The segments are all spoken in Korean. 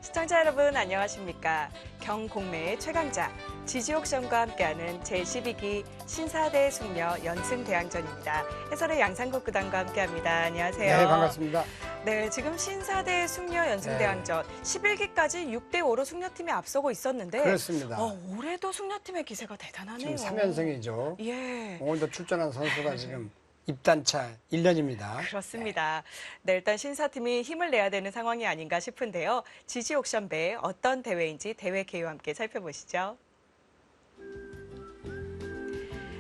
시청자 여러분 안녕하십니까. 경공매의 최강자 지지옥션과 함께하는 제12기 신사대 숙녀 연승대항전입니다. 해설의 양상국 구단과 함께합니다. 안녕하세요. 네, 반갑습니다. 네, 지금 신사대 숙녀 연승대항전 11기까지 6대5로 숙녀팀이 앞서고 있었는데 그렇습니다. 올해도 숙녀팀의 기세가 대단하네요. 지금 3연승이죠. 예. 오늘도 출전한 선수가 지금 입단차 1년입니다. 그렇습니다. 네, 일단 신사팀이 힘을 내야 되는 상황이 아닌가 싶은데요. 지지옥션배 어떤 대회인지 대회 개요와 함께 살펴보시죠.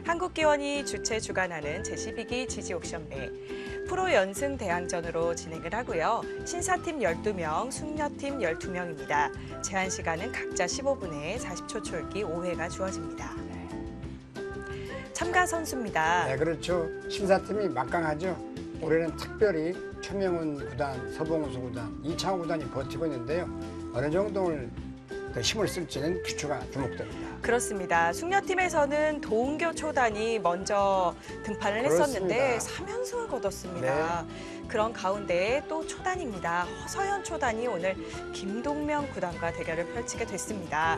한국기원이 주최 주관하는 제12기 지지옥션배 프로 연승 대항전으로 진행을 하고요. 신사팀 12명, 숙녀팀 12명입니다. 제한 시간은 각자 15분에 40초 촐기 5회가 주어집니다. 참가 선수입니다. 네, 그렇죠. 신사팀이 막강하죠. 올해는 특별히 최명훈 구단, 서봉수 구단, 이창호 구단이 버티고 있는데요. 어느 정도를 더 힘을 쓸지는 귀추가 주목됩니다. 그렇습니다. 숙녀팀에서는 도은교 초단이 먼저 등판을 했었는데 그렇습니다. 3연승을 거뒀습니다. 그런 가운데 또 초단입니다. 허서연 초단이 오늘 김동명 구단과 대결을 펼치게 됐습니다.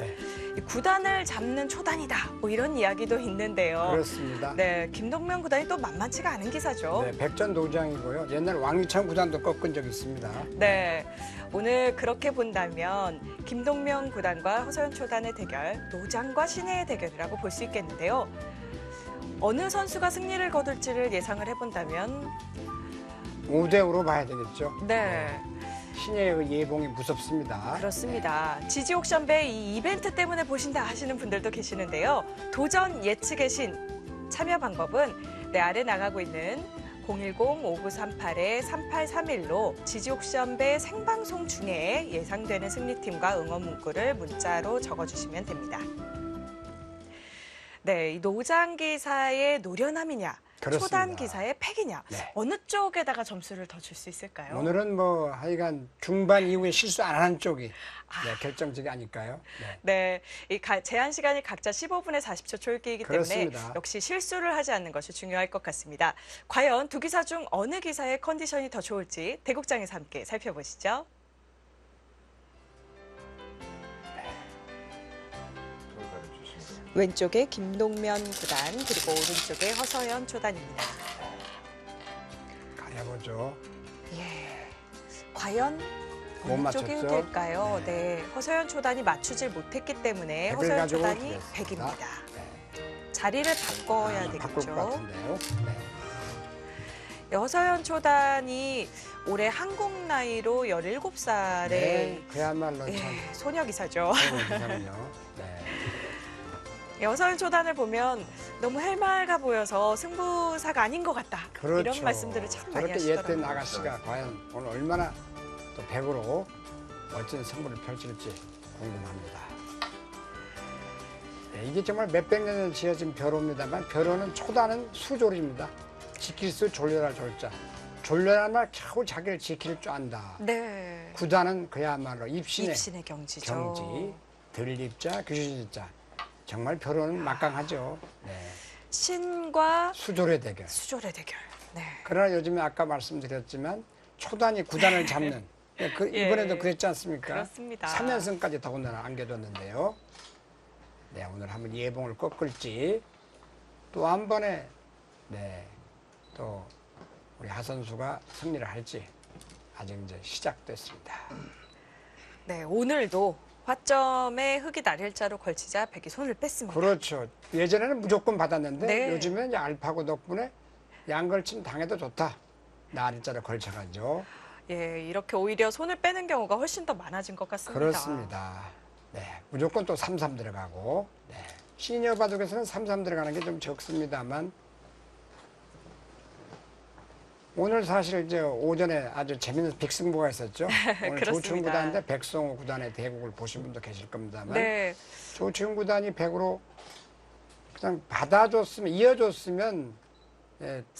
이 구단을 잡는 초단이다. 뭐 이런 이야기도 있는데요. 그렇습니다. 네, 김동명 구단이 또 만만치가 않은 기사죠. 네, 백전도장이고요. 옛날 왕유창 구단도 꺾은 적이 있습니다. 네, 오늘 그렇게 본다면 김동명 구단과 허서연 초단의 대결, 노장과 신혜의 대결이라고 볼 수 있겠는데요. 어느 선수가 승리를 거둘지를 예상을 해본다면 5대5로 봐야 되겠죠. 네, 신예의 예봉이 무섭습니다. 그렇습니다. 지지옥션배 이 이벤트 때문에 보신다 하시는 분들도 계시는데요. 도전 예측의 신 참여 방법은 내 아래 나가고 있는 010-5938-3831로 지지옥션배 생방송 중에 예상되는 승리팀과 응원 문구를 문자로 적어주시면 됩니다. 네, 이 노장 기사의 노련함이냐, 그렇습니다. 초단 기사의 패기냐, 네. 어느 쪽에다가 점수를 더 줄 수 있을까요? 오늘은 뭐 하여간 중반 이후에 실수 안 하는 쪽이 결정적이 아닐까요? 네, 네. 이 제한 시간이 각자 15분에 40초 촐기이기 때문에 그렇습니다. 역시 실수를 하지 않는 것이 중요할 것 같습니다. 과연 두 기사 중 어느 기사의 컨디션이 더 좋을지 대국장에서 함께 살펴보시죠. 왼쪽에 김동면 구단, 그리고 오른쪽에 허서연 초단입니다. 가려보죠. 예, 과연 못 어느 쪽이 맞췄죠? 될까요? 네, 허서연 초단이 맞추질 못했기 때문에 백을 허서연 가지고 초단이 드렸습니다. 100입니다. 네. 자리를 바꿔야 바꿀 것 되겠죠. 같은데요. 네. 허서연 초단이 올해 한국 나이로 17살의 네, 그야말로 참 소녀 기사죠. 기사군요. 네. 허서연 초단을 보면 너무 해맑아 보여서 승부사가 아닌 것 같다. 그렇죠. 이런 말씀들을 참 많이 저렇게 하시더라고요. 옛된 아가씨가 과연 오늘 얼마나 또 100으로 멋진 승부를 펼칠지 궁금합니다. 네, 이게 정말 몇백 년을 지어진 벼로입니다만 벼로는 초단은 수졸입니다. 지킬 수 졸려라 졸자. 졸려라 말 겨우 자기를 지킬 줄 안다. 네. 구단은 그야말로 입신의 경지죠. 경지, 들립자, 규신자. 정말 벼로는 막강하죠. 네. 신과 수졸의 대결. 수졸의 대결. 네. 그러나 요즘에 아까 말씀드렸지만 초단이 구단을 잡는 이번에도 그랬지 않습니까? 그렇습니다. 3연승까지 더군다나 안겨뒀는데요. 네, 오늘 한번 예봉을 꺾을지 또 한 번에 또 우리 하 선수가 승리를 할지 아직 이제 시작됐습니다. 네, 오늘도 화점에 흙이 날일자로 걸치자 백이 손을 뺐습니다. 그렇죠. 예전에는 무조건 받았는데 네. 요즘엔 이제 알파고 덕분에 양걸침 당해도 좋다. 날짜를 걸쳐가죠. 예, 이렇게 오히려 손을 빼는 경우가 훨씬 더 많아진 것 같습니다. 그렇습니다. 네, 무조건 또 3-3 들어가고 시니어 바둑에서는 3-3 들어가는 게 좀 적습니다만 오늘 사실 이제 오전에 아주 재밌는 빅승부가 있었죠. 오늘 조충 구단인데 백성호 구단의 대국을 보신 분도 계실 겁니다만 네. 조충 구단이 100으로 그냥 받아줬으면 이어줬으면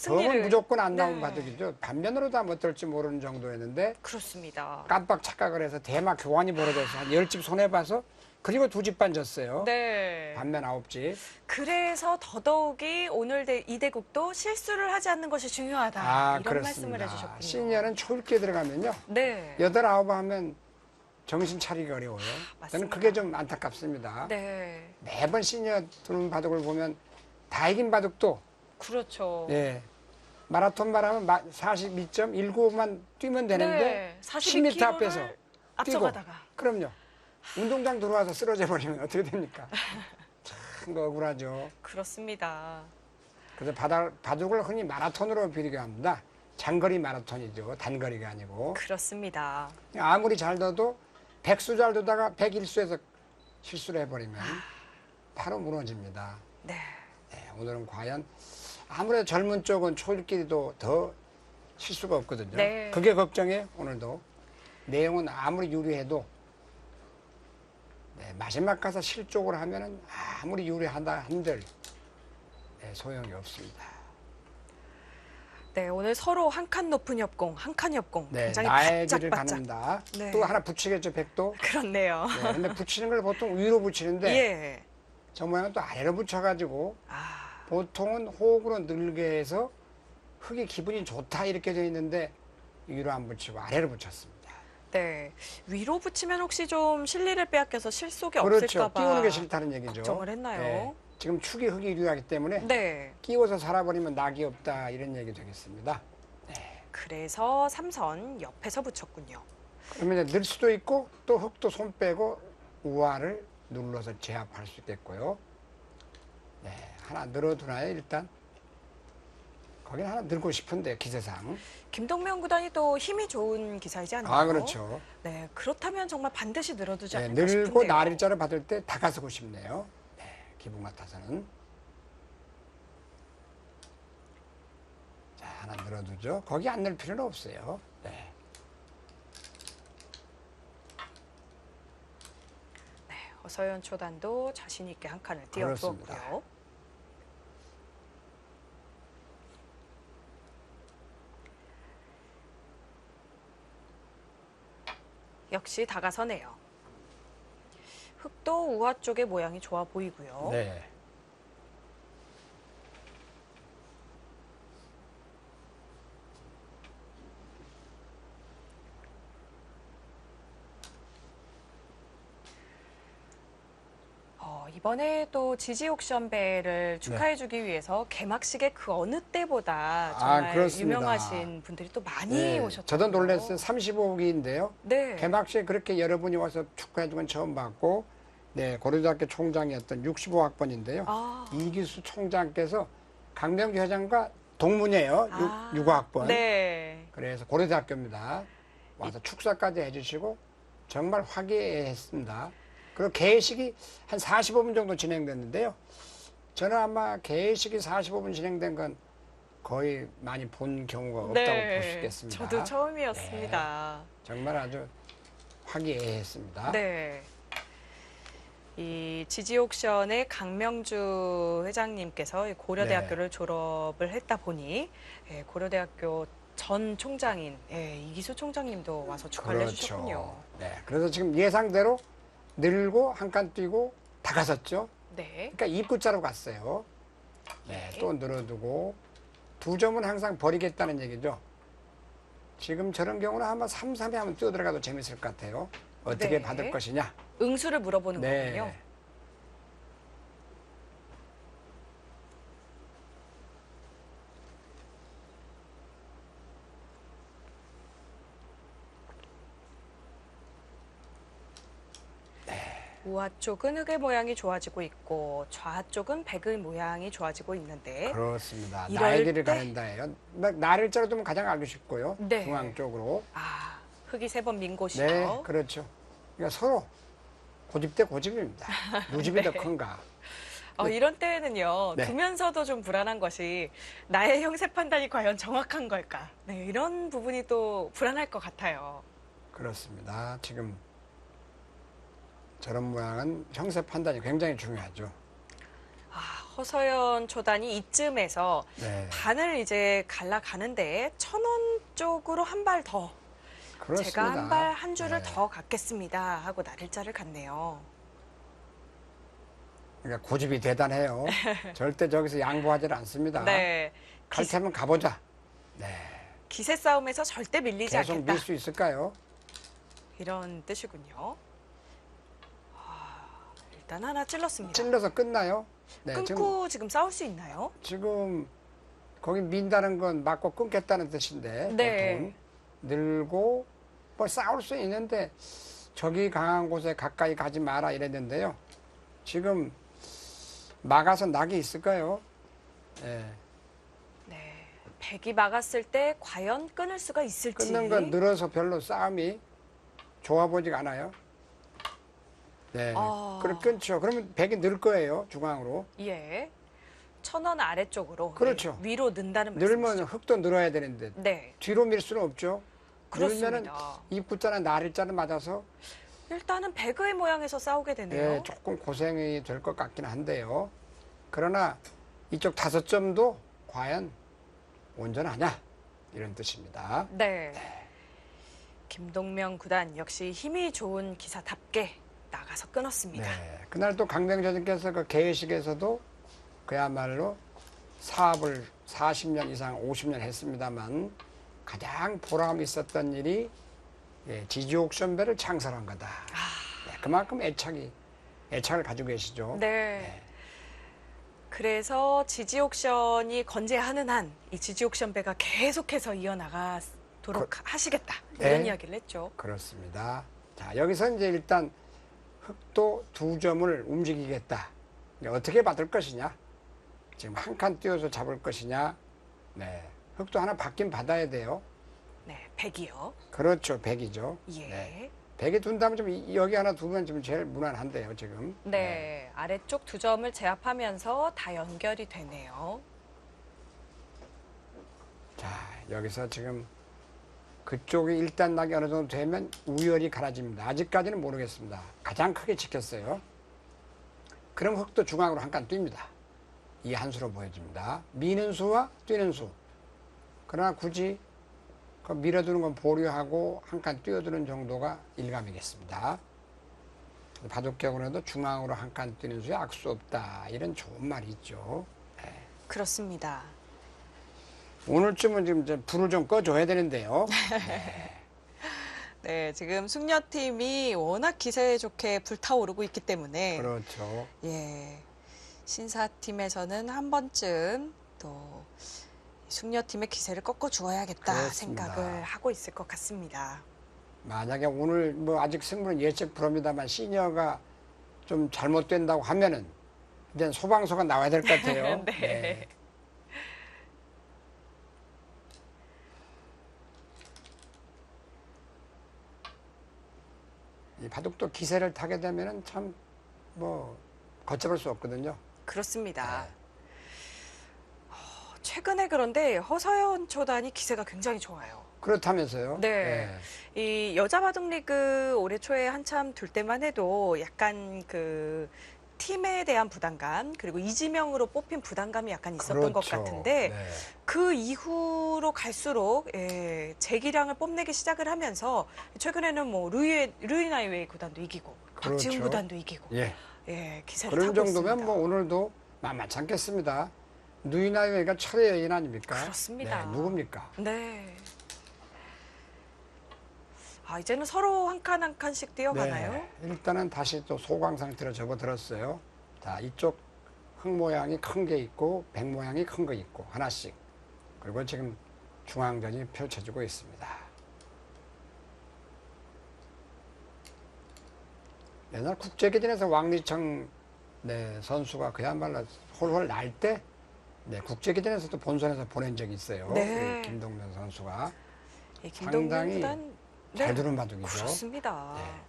덤은 무조건 안 나온 바둑이죠. 반면으로도 하면 어떨지 모르는 정도였는데 그렇습니다. 깜빡 착각을 해서 대마 교환이 벌어져서 한 10집 손해봐서 그리고 2집 반 졌어요. 네. 반면 9집. 그래서 더더욱이 오늘 이 대국도 실수를 하지 않는 것이 중요하다. 아, 이런 그렇습니다. 말씀을 해주셨군요. 시니어는 초읽기에 들어가면요. 네. 8, 9 하면 정신 차리기 어려워요. 저는 맞습니다. 그게 좀 안타깝습니다. 네. 매번 시니어 두는 바둑을 보면 다 이긴 바둑도 그렇죠. 예, 마라톤 말하면 42.19만 뛰면 되는데 네. 10m 앞에서 42km를 앞서가다가. 그럼요. 운동장 들어와서 쓰러져 버리면 어떻게 됩니까? 참 억울하죠. 그렇습니다. 그래서 바둑을 흔히 마라톤으로 비교합니다. 장거리 마라톤이죠. 단거리가 아니고. 그렇습니다. 아무리 잘 둬도 100수 잘 두다가 101수에서 실수를 해버리면 바로 무너집니다. 네. 네, 오늘은 과연 아무래도 젊은 쪽은 초일끼리도 더 실수가 없거든요. 네. 그게 걱정이에요. 오늘도. 내용은 아무리 유리해도 네, 마지막 가서 실족을 하면은 아무리 유리하다 한들 네, 소용이 없습니다. 네, 오늘 서로 한 칸 높은 협공, 한 칸 협공. 네, 굉장히 나의 길을 바짝바짝. 가는다. 네. 또 하나 붙이겠죠, 백도. 그렇네요. 네, 근데 붙이는 걸 보통 위로 붙이는데 예. 저 모양은 또 아래로 붙여가지고 아, 보통은 호흡으로 늘게 해서 흙이 기분이 좋다 이렇게 되어 있는데 위로 안 붙이고 아래로 붙였습니다. 네. 위로 붙이면 혹시 좀 실리를 빼앗겨서 실속이 그렇죠. 없을까봐 끼우는 게 싫다는 얘기죠. 걱정을 했나요? 네, 지금 축이 흙이 유리하기 때문에 네. 끼워서 살아버리면 낙이 없다 이런 얘기 되겠습니다. 그래서 삼선 옆에서 붙였군요. 그러면 이제 늘 수도 있고 또 흙도 손 빼고 우화를 눌러서 제압할 수 있겠고요. 네, 하나 늘어두나요 일단? 거긴 하나 늘고 싶은데 기세상. 김동명 구단이 또 힘이 좋은 기사이지 않나요? 아 그렇죠. 네, 그렇다면 정말 반드시 늘어두지 네, 않을까 싶은데요. 늘고 날일자를 받을 때 다가서고 싶네요. 네, 기분 같아서는. 자, 하나 늘어두죠. 거기 안 넣을 필요는 없어요. 네. 네, 어서연 초단도 자신 있게 한 칸을 그렇습니다. 띄워두었고요. 역시 다가서네요. 흙도 우화 쪽의 모양이 좋아 보이고요. 네. 이번에 또 지지 옥션배를 축하해주기 위해서 개막식에 그 어느 때보다 정말 그렇습니다. 유명하신 분들이 또 많이 네, 오셨더라고요. 저도 놀랐어요. 35기인데요. 네. 개막식에 그렇게 여러분이 와서 축하해준 건 처음 봤고, 네, 고려대학교 총장이었던 65학번인데요. 아, 이기수 총장께서 강병주 회장과 동문이에요. 65학번. 네. 그래서 고려대학교입니다. 와서 축사까지 해주시고 정말 화기애애했습니다. 그리고 개회식이 한 45분 정도 진행됐는데요. 저는 아마 개회식이 45분 진행된 건 거의 많이 본 경우가 없다고 볼 수 있겠습니다. 저도 처음이었습니다. 정말 아주 화기애애했습니다. 네. 이 지지 옥션의 강명주 회장님께서 고려대학교를 졸업을 했다 보니 고려대학교 전 총장인 이기수 총장님도 와서 축하를 해주셨군요. 네, 그래서 지금 예상대로 늘고 한 칸 뛰고 다가섰죠. 네. 그러니까 입구자로 갔어요. 네, 또 늘어두고 2점은 항상 버리겠다는 얘기죠. 지금 저런 경우는 아마 3-3에 한번 뛰어들어가도 재밌을 것 같아요. 어떻게 네. 받을 것이냐. 응수를 물어보는 네. 거군요. 우하 쪽은 흙의 모양이 좋아지고 있고 좌 쪽은 백의 모양이 좋아지고 있는데 그렇습니다. 이럴 나의 길을 때- 가는다예요. 날일자로 두면 가장 알기 쉽고요. 네. 중앙 쪽으로. 흙이 3번 민 곳이요. 네, 그렇죠. 그러니까 서로 고집 대 고집입니다. 누집이 더 네. 큰가. 이런 때에는요. 네. 두면서도 좀 불안한 것이 나의 형세 판단이 과연 정확한 걸까. 네, 이런 부분이 또 불안할 것 같아요. 그렇습니다. 지금 저런 모양은 형세 판단이 굉장히 중요하죠. 허서연 초단이 이쯤에서 네, 반을 이제 갈라가는데 1,000원 쪽으로 한 발 더. 그렇습니다. 제가 한 발 한 줄을 네. 더 갖겠습니다 하고 날일자를 갔네요. 그러니까 고집이 대단해요. 절대 저기서 양보하지는 않습니다. 네. 갈 테면 가보자. 네. 기세 싸움에서 절대 밀리지 계속 않겠다. 밀 수 있을까요? 이런 뜻이군요. 일단 하나 찔렀습니다. 찔러서 끝나요? 네, 끊고 지금 싸울 수 있나요? 지금 거기 민다는 건 맞고 끊겠다는 뜻인데 네. 보통 늘고 뭐 싸울 수 있는데 적이 강한 곳에 가까이 가지 마라 이랬는데요. 지금 막아서 낙이 있을까요? 네. 네. 백이 막았을 때 과연 끊을 수가 있을지. 끊는 건 늘어서 별로 싸움이 좋아 보지가 않아요. 네. 그럼 끊죠. 그러면 백이 늘 거예요. 중앙으로. 예. 1,000원 아래쪽으로. 그렇죠. 예, 위로 는다는 늘면 말씀이시죠? 흙도 늘어야 되는데 네. 뒤로 밀 수는 없죠. 그렇습니다. 늘면은 입구자나 나릴자는 맞아서 일단은 배그의 모양에서 싸우게 되네요. 네, 조금 고생이 될 것 같긴 한데요. 그러나 이쪽 5점도 과연 온전하냐 이런 뜻입니다. 네. 김동명 구단 역시 힘이 좋은 기사답게 나가서 끊었습니다. 네, 그날 또 강병재님께서 그 개회식에서도 그야말로 사업을 40년 이상 50년 했습니다만 가장 보람 있었던 일이 지지 옥션배를 창설한 거다. 네, 그만큼 애착을 가지고 계시죠. 네. 그래서 지지 옥션이 건재하는 한 이 지지 옥션배가 계속해서 이어나가도록 하시겠다. 이런 네. 이야기를 했죠. 그렇습니다. 자, 여기서 이제 일단 흙도 2점을 움직이겠다. 어떻게 받을 것이냐? 지금 한 칸 띄워서 잡을 것이냐? 네. 흙도 하나 받긴 받아야 돼요. 네, 백이요. 그렇죠. 100이죠. 예. 네. 100이 둔다면 좀 여기 하나 두면 좀 제일 무난한데요, 지금. 네, 아래쪽 2점을 제압하면서 다 연결이 되네요. 자, 여기서 지금 그쪽이 1단 낙이 어느 정도 되면 우열이 갈라집니다. 아직까지는 모르겠습니다. 가장 크게 지켰어요. 그럼 흙도 중앙으로 한 칸 뜁니다. 이 한 수로 보여집니다. 미는 수와 뛰는 수. 그러나 굳이 그 밀어두는 건 보류하고 한 칸 뛰어드는 정도가 일감이겠습니다. 바둑격으로도 중앙으로 한 칸 뛰는 수에 악수 없다. 이런 좋은 말이 있죠. 네. 그렇습니다. 오늘쯤은 지금 이제 불을 좀 꺼줘야 되는데요. 네, 지금 숙녀팀이 워낙 기세 좋게 불타오르고 있기 때문에 그렇죠. 예, 신사팀에서는 한 번쯤 또 숙녀팀의 기세를 꺾어 주어야겠다 그렇습니다. 생각을 하고 있을 것 같습니다. 만약에 오늘 뭐 아직 승부는 예측 불허입니다만 시니어가 좀 잘못된다고 하면은 이제 소방서가 나와야 될 것 같아요. 네. 네. 이 바둑도 기세를 타게 되면은 참 뭐 걷잡을 수 없거든요. 그렇습니다. 네. 최근에 그런데 허서연 초단이 기세가 굉장히 좋아요. 그렇다면서요? 네. 이 여자 바둑 리그 올해 초에 한참 둘 때만 해도 약간 그 팀에 대한 부담감 그리고 이지명으로 뽑힌 부담감이 약간 있었던 것 그렇죠. 같은데 네. 그 이후로 갈수록 재기량을 뽐내기 시작을 하면서 최근에는 뭐 루이나이웨이 구단도 이기고 박지훈 그렇죠. 구단도 이기고 예. 기세를 그런 타고 정도면 있습니다. 뭐 오늘도 만만치 않겠습니다. 누이나이웨이가 철의 여인 아닙니까? 그렇습니다. 네, 누굽니까? 네. 이제는 서로 한 칸 한 칸씩 뛰어가나요? 네, 일단은 다시 또 소강 상태로 접어들었어요. 자, 이쪽 흙 모양이 큰 게 있고 백 모양이 큰 거 있고 하나씩. 그리고 지금 중앙전이 펼쳐지고 있습니다. 옛날 국제기전에서 왕리청 선수가 그야말로 홀홀 날 때 국제기전에서도 본선에서 보낸 적이 있어요. 네. 이 김동면 선수가 김동명 상당히 구단 잘 두는 바둑이죠. 그렇습니다. 네.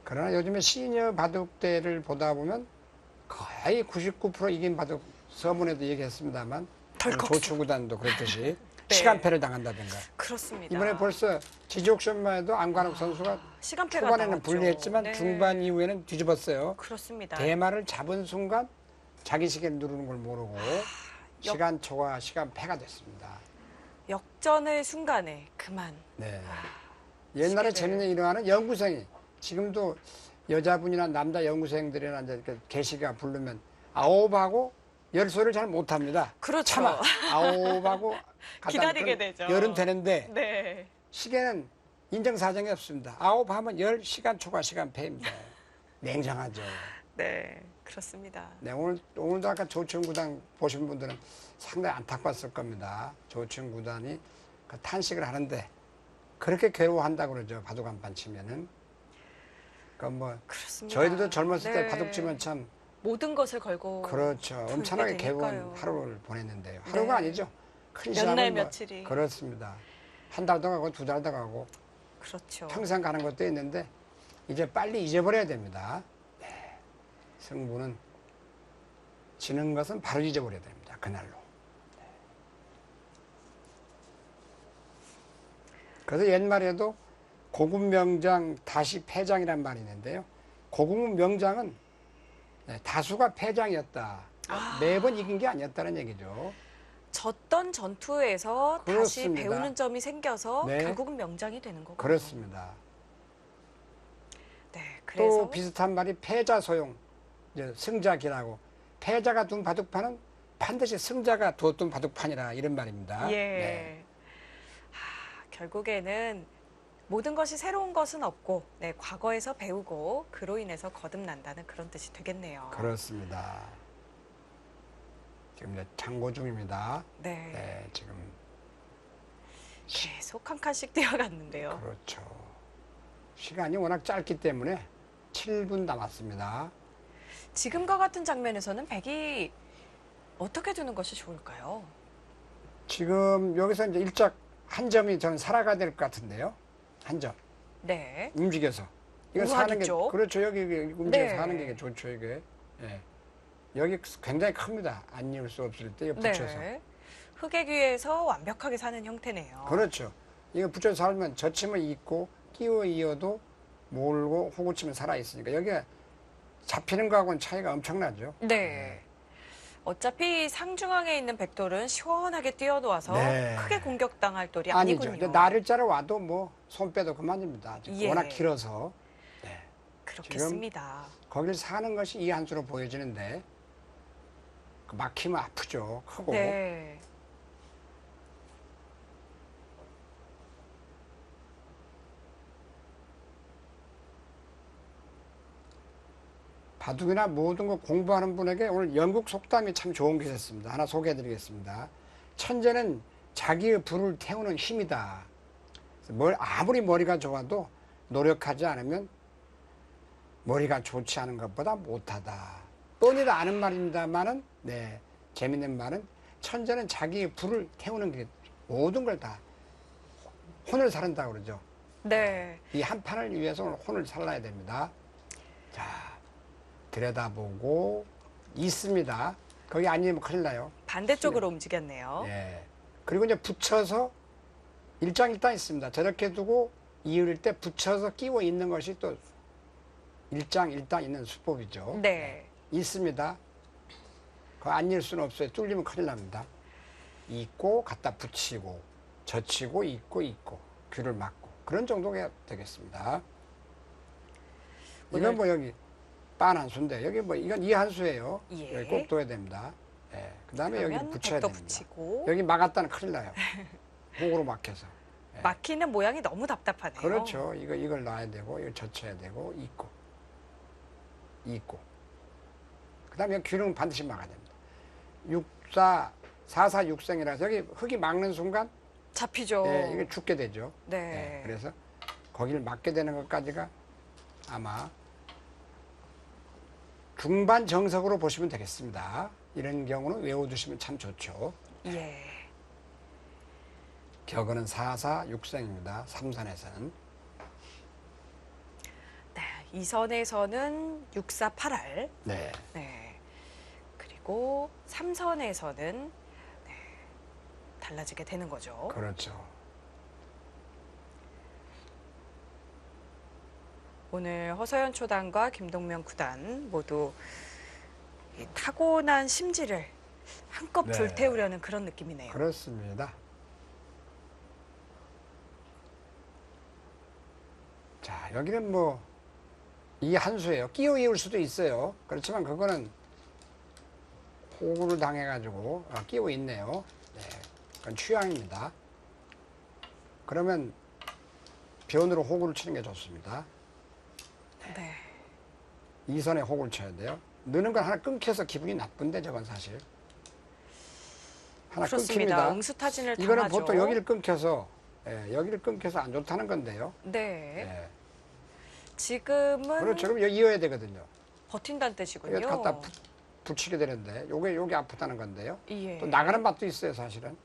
그러나 요즘에 시니어 바둑대를 보다 보면 거의 99% 이긴 바둑 서문에도 얘기했습니다만 덜컥. 조추구단도 그렇듯이 네. 시간패를 당한다든가 그렇습니다. 이번에 벌써 지지옥션마에도 안관욱 선수가 시간패가 초반에는 나왔죠. 불리했지만 네. 중반 이후에는 뒤집었어요. 그렇습니다. 대마를 잡은 순간 자기 시계를 누르는 걸 모르고 시간초가 시간패가 됐습니다. 역전의 순간에 그만. 네. 옛날에 시계를. 재밌는 일화는 연구생이 지금도 여자분이나 남자 연구생들이나 이제 이렇게 계시가 부르면 아홉하고 열 소리를 잘 못합니다. 그렇죠. 참아 아홉하고 기다리게 되죠. 열은 되는데 네. 시계는 인정사정이 없습니다. 아홉 하면 10시간 초과 시간 패입니다. 냉정하죠. 네, 그렇습니다. 네, 오늘도 아까 조충구단 보신 분들은 상당히 안타까웠을 겁니다. 조충구단이 그 탄식을 하는데 그렇게 괴로워한다고 그러죠. 바둑 한 판 치면은. 뭐 그렇습니다. 저희들도 젊었을 때 네. 바둑 치면 참 모든 것을 걸고 그렇죠. 엄청나게 되니까요. 괴로운 하루를 보냈는데요. 하루가 네. 아니죠. 큰 몇 시간은 날 뭐 며칠이. 그렇습니다. 한 달도 가고 두 달도 가고 그렇죠. 평생 가는 것도 있는데 이제 빨리 잊어버려야 됩니다. 네. 승부는 지는 것은 바로 잊어버려야 됩니다. 그날로. 네. 그래서 옛말에도 고급 명장 다시 패장이란 말이 있는데요. 고급 명장은 다수가 패장이었다. 매번 이긴 게 아니었다는 얘기죠. 졌던 전투에서 다시 그렇습니다. 배우는 점이 생겨서 네. 결국은 명장이 되는 거고. 그렇습니다. 네, 그래서 또 비슷한 말이 패자 소용, 이제 승자기라고. 패자가 둔 바둑판은 반드시 승자가 두었던 바둑판이라 이런 말입니다. 예. 네. 결국에는 모든 것이 새로운 것은 없고, 네, 과거에서 배우고 그로 인해서 거듭난다는 그런 뜻이 되겠네요. 그렇습니다. 지금 이제 창고 중입니다. 네. 네, 지금 계속 한 칸씩 뛰어갔는데요. 그렇죠. 시간이 워낙 짧기 때문에 7분 남았습니다. 지금과 같은 장면에서는 백이 어떻게 두는 것이 좋을까요? 지금 여기서 이제 일작 한 점이 저는 살아가야 될 것 같은데요. 한 점. 네. 움직여서. 이거 사는 게, 우하기 쪽. 그렇죠. 여기 움직여서 네. 하는 게 좋죠, 이게. 예. 여기 굉장히 큽니다. 안 이을 수 없을 때 이거 붙여서. 네. 흙의 귀에서 완벽하게 사는 형태네요. 그렇죠. 이거 붙여서 살면 젖히면 있고, 끼워 이어도 몰고 호구 치면 살아있으니까 여기가 잡히는 거하고는 차이가 엄청나죠. 네. 어차피 상중앙에 있는 백돌은 시원하게 뛰어놓아서 네. 크게 공격당할 돌이 아니죠. 아니군요. 근데 나를 자러 와도 뭐 손 빼도 그만입니다. 예. 워낙 길어서. 그렇겠습니다. 거길 사는 것이 이 한 수로 보여지는데 그 막히면 아프죠. 크고. 네. 바둑이나 모든 거 공부하는 분에게 오늘 영국 속담이 참 좋은 게 있었습니다. 하나 소개해드리겠습니다. 천재는 자기의 불을 태우는 힘이다. 아무리 머리가 좋아도 노력하지 않으면 머리가 좋지 않은 것보다 못하다. 뻔히도 아는 말입니다만은 네, 재밌는 말은 천재는 자기의 불을 태우는 게 모든 걸 다 혼을 사른다 그러죠. 네. 이 한 판을 위해서 오늘 혼을 살라야 됩니다. 자, 들여다보고 있습니다. 거기 아니면 큰일 나요. 반대쪽으로 움직였네요. 예. 그리고 이제 붙여서 일장일단 있습니다. 저렇게 두고 이을 때 붙여서 끼워 있는 것이 또 일장일단 있는 수법이죠. 네. 있습니다. 그거 안 일 수는 없어요. 뚫리면 큰일 납니다. 있고 갖다 붙이고 젖히고 있고 귀를 막고 그런 정도가 되겠습니다. 이건 뭐 여기 빤 한 수인데 여기 뭐 이건 이 한 수예요. 예. 여기 꼭 둬야 됩니다. 예. 그다음에 여기 그러면 붙여야 백도 됩니다. 붙이고 여기 막았다는 큰일 나요. 목으로 막혀서. 막히는 모양이 너무 답답하네요. 그렇죠. 이걸 놔야 되고 이걸 젖혀야 되고 있고. 그다음에 귀는 반드시 막아야 됩니다. 4, 6생이라서 여기 흙이 막는 순간 잡히죠. 이게 죽게 되죠. 네. 그래서 거기를 막게 되는 것까지가 아마 중반 정석으로 보시면 되겠습니다. 이런 경우는 외워두시면 참 좋죠. 예. 격언은 4, 6생입니다. 3선에서는. 네. 2선에서는 6, 4, 8알. 네. 네. 그리고 3선에서는 네. 달라지게 되는 거죠. 그렇죠. 오늘 허서연 초단과 김동명 구단 모두 이 타고난 심지를 한껏 네. 불태우려는 그런 느낌이네요. 그렇습니다. 자, 여기는 뭐 이게 한 수예요. 끼워 이을 수도 있어요. 그렇지만 그거는 호구를 당해가지고 끼워 있네요. 네, 그건 취향입니다. 그러면 변으로 호구를 치는 게 좋습니다. 네. 이 선에 호구를 쳐야 돼요. 느는 건 하나 끊겨서 기분이 나쁜데 저건 사실. 하나 그렇습니다. 끊깁니다. 응수타진을 이거는 당하죠. 보통 여기를 끊겨서 여기를 끊겨서 안 좋다는 건데요. 네. 예. 지금은 그렇죠. 그럼 여기 이어야 되거든요. 버틴다는 뜻이군요. 여기 갖다 붙이게 되는데 요게 아프다는 건데요. 예. 또 나가는 맛도 있어요, 사실은.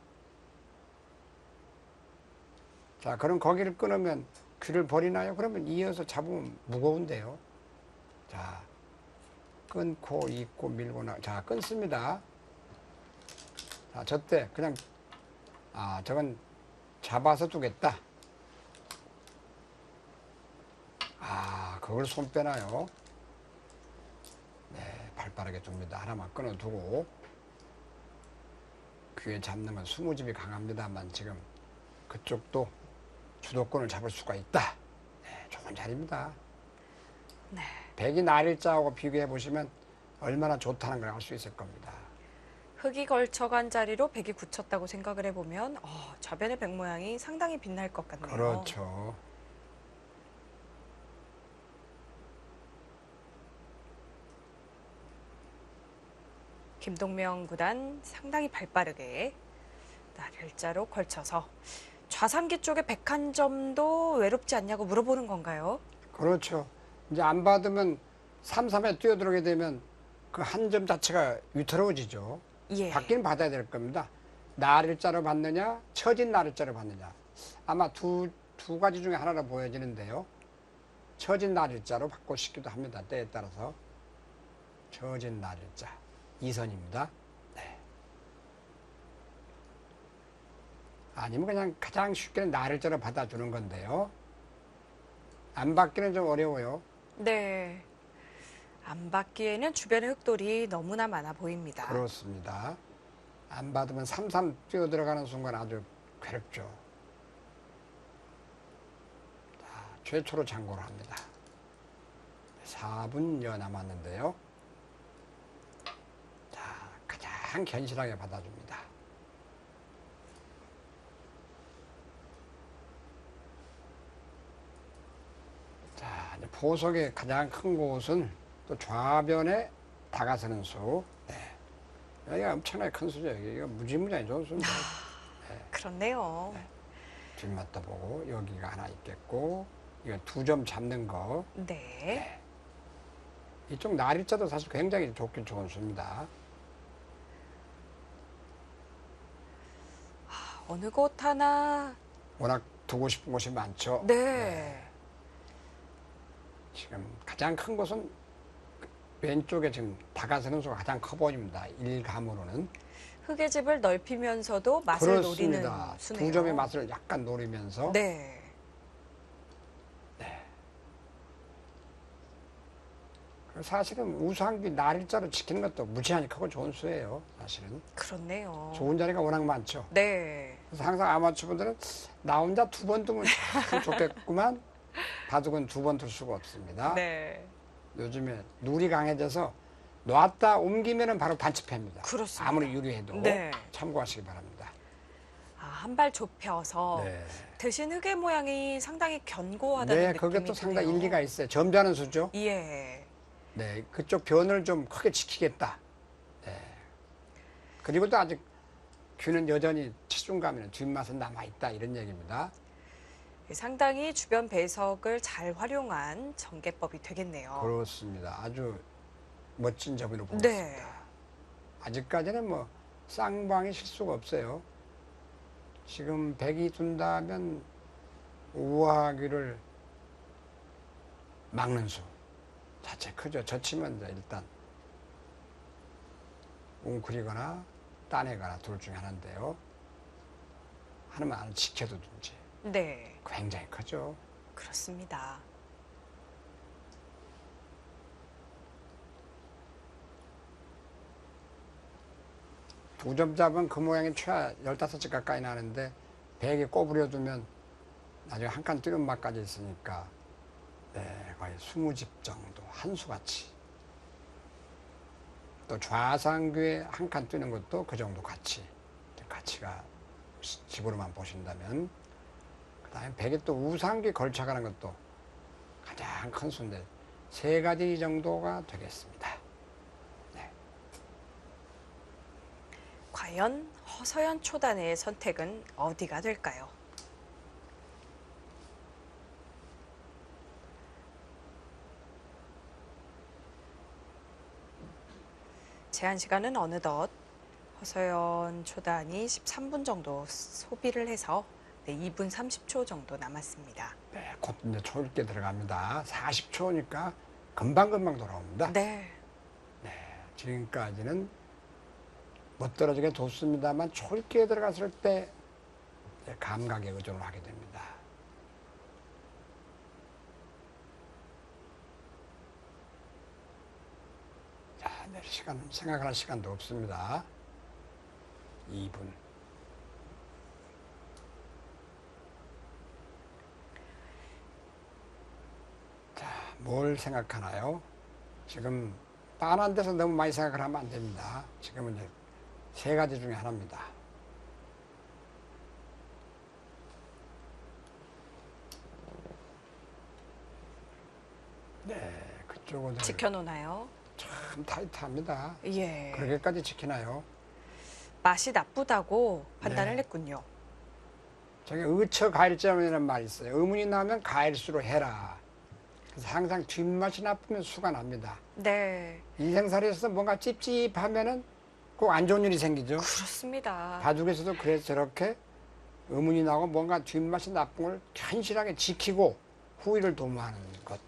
자, 그럼 거기를 끊으면 귀를 버리나요? 그러면 이어서 잡으면 무거운데요. 자, 끊고 잇고 밀고 자, 끊습니다. 자, 저때 그냥 저건 잡아서 두겠다. 그걸 손 빼나요? 네, 발 빠르게 둡니다. 하나만 끊어두고 귀에 잡는 건 스무집이 강합니다만 지금 그쪽도 주도권을 잡을 수가 있다. 네, 좋은 자리입니다. 네. 백이 날일자하고 비교해 보시면 얼마나 좋다는 걸 알 수 있을 겁니다. 흙이 걸쳐간 자리로 백이 굳혔다고 생각을 해보면 좌변의 백 모양이 상당히 빛날 것 같네요. 그렇죠. 김동명 구단 상당히 발빠르게 날일자로 걸쳐서 좌상기 쪽에 101점도 외롭지 않냐고 물어보는 건가요? 그렇죠. 이제 안 받으면 3-3에 뛰어들어오게 되면 그 한 점 자체가 위태로워지죠. 예. 받기는 받아야 될 겁니다. 날일자로 받느냐, 처진 날일자로 받느냐. 아마 두 가지 중에 하나로 보여지는데요. 처진 날일자로 받고 싶기도 합니다. 때에 따라서. 처진 날일자. 2선입니다. 네. 아니면 그냥 가장 쉽게는 날일자로 받아주는 건데요. 안 받기는 좀 어려워요. 네. 안 받기에는 주변의 흙돌이 너무나 많아 보입니다. 그렇습니다. 안 받으면 3-3 뛰어 들어가는 순간 아주 괴롭죠. 자, 최초로 장고를 합니다. 4분여 남았는데요. 자, 가장 견실하게 받아줍니다. 자, 이제 보석의 가장 큰 곳은 또 좌변에 다가서는 수. 네. 여기가 엄청나게 큰 수죠. 여기가 무지무지하게 좋은 수인데. 그렇네요. 네. 뒷맛도 보고 여기가 하나 있겠고 이거 2점 잡는 거. 네. 이쪽 날일자도 사실 굉장히 좋긴 좋은 수입니다. 어느 곳 하나. 워낙 두고 싶은 곳이 많죠. 네. 지금 가장 큰 곳은 왼쪽에 지금 다가서는 수가 가장 커 보입니다. 일감으로는. 흙의 집을 넓히면서도 맛을 노리는 그렇습니다. 수네요. 2점의 맛을 약간 노리면서. 네. 사실은 우상기 날일자로 지키는 것도 무지하니 크고 좋은 수예요. 사실은. 그렇네요. 좋은 자리가 워낙 많죠. 네. 그래서 항상 아마추어분들은 나 혼자 2번 두면 참 좋겠구만 바둑은 2번 둘 수가 없습니다. 네. 요즘에 룰이 강해져서 놨다 옮기면은 바로 반칙패입니다. 그렇습니다. 아무리 유리해도 네. 참고하시기 바랍니다. 한 발 좁혀서 네. 대신 흙의 모양이 상당히 견고하다는 네, 느낌이 그게 또 상당히 드네요. 일리가 있어요. 점잖은 수죠. 예. 네, 그쪽 변을 좀 크게 지키겠다. 네. 그리고 또 아직 귀는 여전히 체중감에는 뒷맛은 남아있다 이런 얘기입니다. 상당히 주변 배석을 잘 활용한 전개법이 되겠네요. 그렇습니다. 아주 멋진 점으로 보고 네. 있습니다. 아직까지는 뭐 쌍방이 실수가 없어요. 지금 백이 둔다면 우하귀를 막는 수 자체 크죠. 젖히면 이제 일단 웅크리거나 따내거나 둘 중에 하나인데요. 하나만 지켜두든지 네. 굉장히 크죠. 그렇습니다. 두 점 잡은 그 모양이 최하 15집 가까이 나는데 백에 꼬부려 두면 나중에 한 칸 뛰는 맛까지 있으니까 네, 거의 20집 정도 한 수같이. 또 좌상귀에 한 칸 뜨는 것도 그 정도 가치가 집으로만 보신다면, 그 다음에 벽에 또 우상귀 걸쳐가는 것도 가장 큰 수인데 3가지 정도가 되겠습니다. 네. 과연 허서연 초단의 선택은 어디가 될까요? 제한 시간은 어느덧 허서연 초단이 13분 정도 소비를 해서 2분 30초 정도 남았습니다. 네, 곧 이제 초읽게 들어갑니다. 40초니까 금방금방 돌아옵니다. 네. 네, 지금까지는 못 떨어지게 뒀습니다만 초읽기에 들어갔을 때 감각에 의존을 하게 됩니다. 자, 내 시간 생각할 시간도 없습니다. 2분. 자, 뭘 생각하나요? 지금 빤한 데서 너무 많이 생각을 하면 안 됩니다. 지금은 이제 3가지 중에 하나입니다. 네, 그쪽은 지켜놓나요? 참 타이트합니다. 예. 그렇게까지 지키나요? 맛이 나쁘다고 판단을 네. 했군요. 저기 의처 가일점이라는 말이 있어요. 의문이 나면 가일수로 해라. 그래서 항상 뒷맛이 나쁘면 수가 납니다. 네. 인생살이에서 뭔가 찝찝하면은 꼭 안 좋은 일이 생기죠. 그렇습니다. 바둑에서도 그래서 저렇게 의문이 나고 뭔가 뒷맛이 나쁜 걸 현실하게 지키고 후위를 도모하는 것.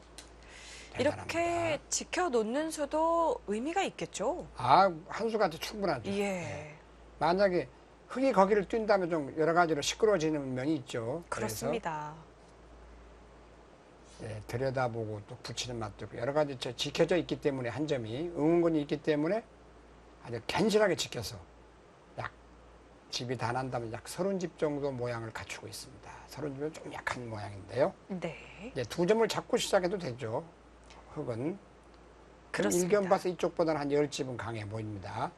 대단합니다. 이렇게 지켜놓는 수도 의미가 있겠죠? 아, 한 수가 충분하죠. 예. 네. 만약에 흙이 거기를 뛴다면 좀 여러 가지로 시끄러워지는 면이 있죠. 그렇습니다. 그래서 들여다보고 또 붙이는 맛도 있고 여러 가지 지켜져 있기 때문에 한 점이 응원권이 있기 때문에 아주 견실하게 지켜서 약 집이 다 난다면 약 30집 정도 모양을 갖추고 있습니다. 30집은 좀 약한 모양인데요. 네. 이제 2점을 잡고 시작해도 되죠. 흙은. 그렇습니다. 일견 봐서 이쪽보다는 한 10집은 강해 보입니다.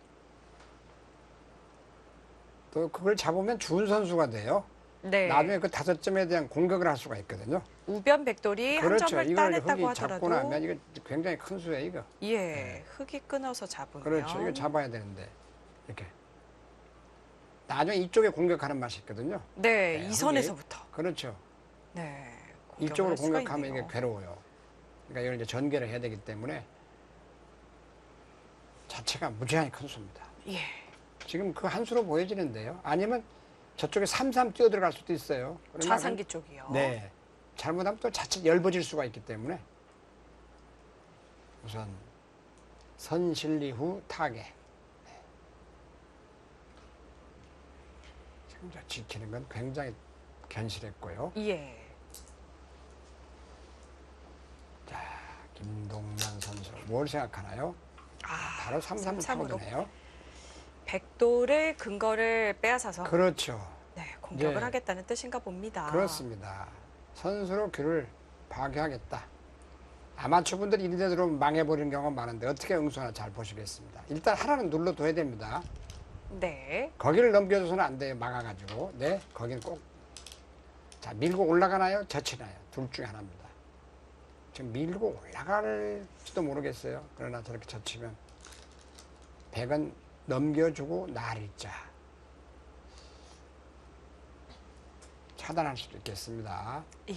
또 그걸 잡으면 좋은 선수가 돼요. 네. 나중에 그 5점에 대한 공격을 할 수가 있거든요. 우변백돌이 한 그렇죠. 점을 이걸 따냈다고 흙이 잡고 하더라도 나면 이거 굉장히 큰 수예요, 이거. 예, 흙이 끊어서 잡으면 그렇죠. 이거 잡아야 되는데 이렇게 나중에 이쪽에 공격하는 맛이 있거든요. 네, 네, 이 선에서부터. 그렇죠. 네. 이쪽으로 공격을 할 수가 공격하면 있네요. 이게 괴로워요. 그러니까 이걸 이제 전개를 해야 되기 때문에 자체가 무지하게 큰 수입니다. 예. 지금 그 한 수로 보여지는데요. 아니면 저쪽에 삼삼 뛰어 들어갈 수도 있어요. 그러면 좌상기 쪽이요. 네. 잘못하면 또 자칫 엷어질 수가 있기 때문에 우선 선실리 후 타계. 네. 지금 저 지키는 건 굉장히 견실했고요. 예. 자, 김동만 선수 뭘 생각하나요? 아, 바로 삼삼을 삼삼으로. 타거든요. 백돌의 근거를 빼앗아서 그렇죠. 네, 공격을 예. 하겠다는 뜻인가 봅니다. 그렇습니다. 선수로 규를 파괴하겠다. 아마추어분들이 이런 데 들어오면 망해버리는 경우가 많은데 어떻게 응수하나 잘 보시겠습니다. 일단 하나는 눌러둬야 됩니다. 네. 거기를 넘겨줘서는 안 돼요. 막아가지고. 네, 거기는 꼭. 자, 밀고 올라가나요? 젖히나요? 둘 중에 하나입니다. 지금 밀고 올라갈지도 모르겠어요. 그러나 저렇게 젖히면 백은 넘겨주고 날일자. 차단할 수도 있겠습니다. 예.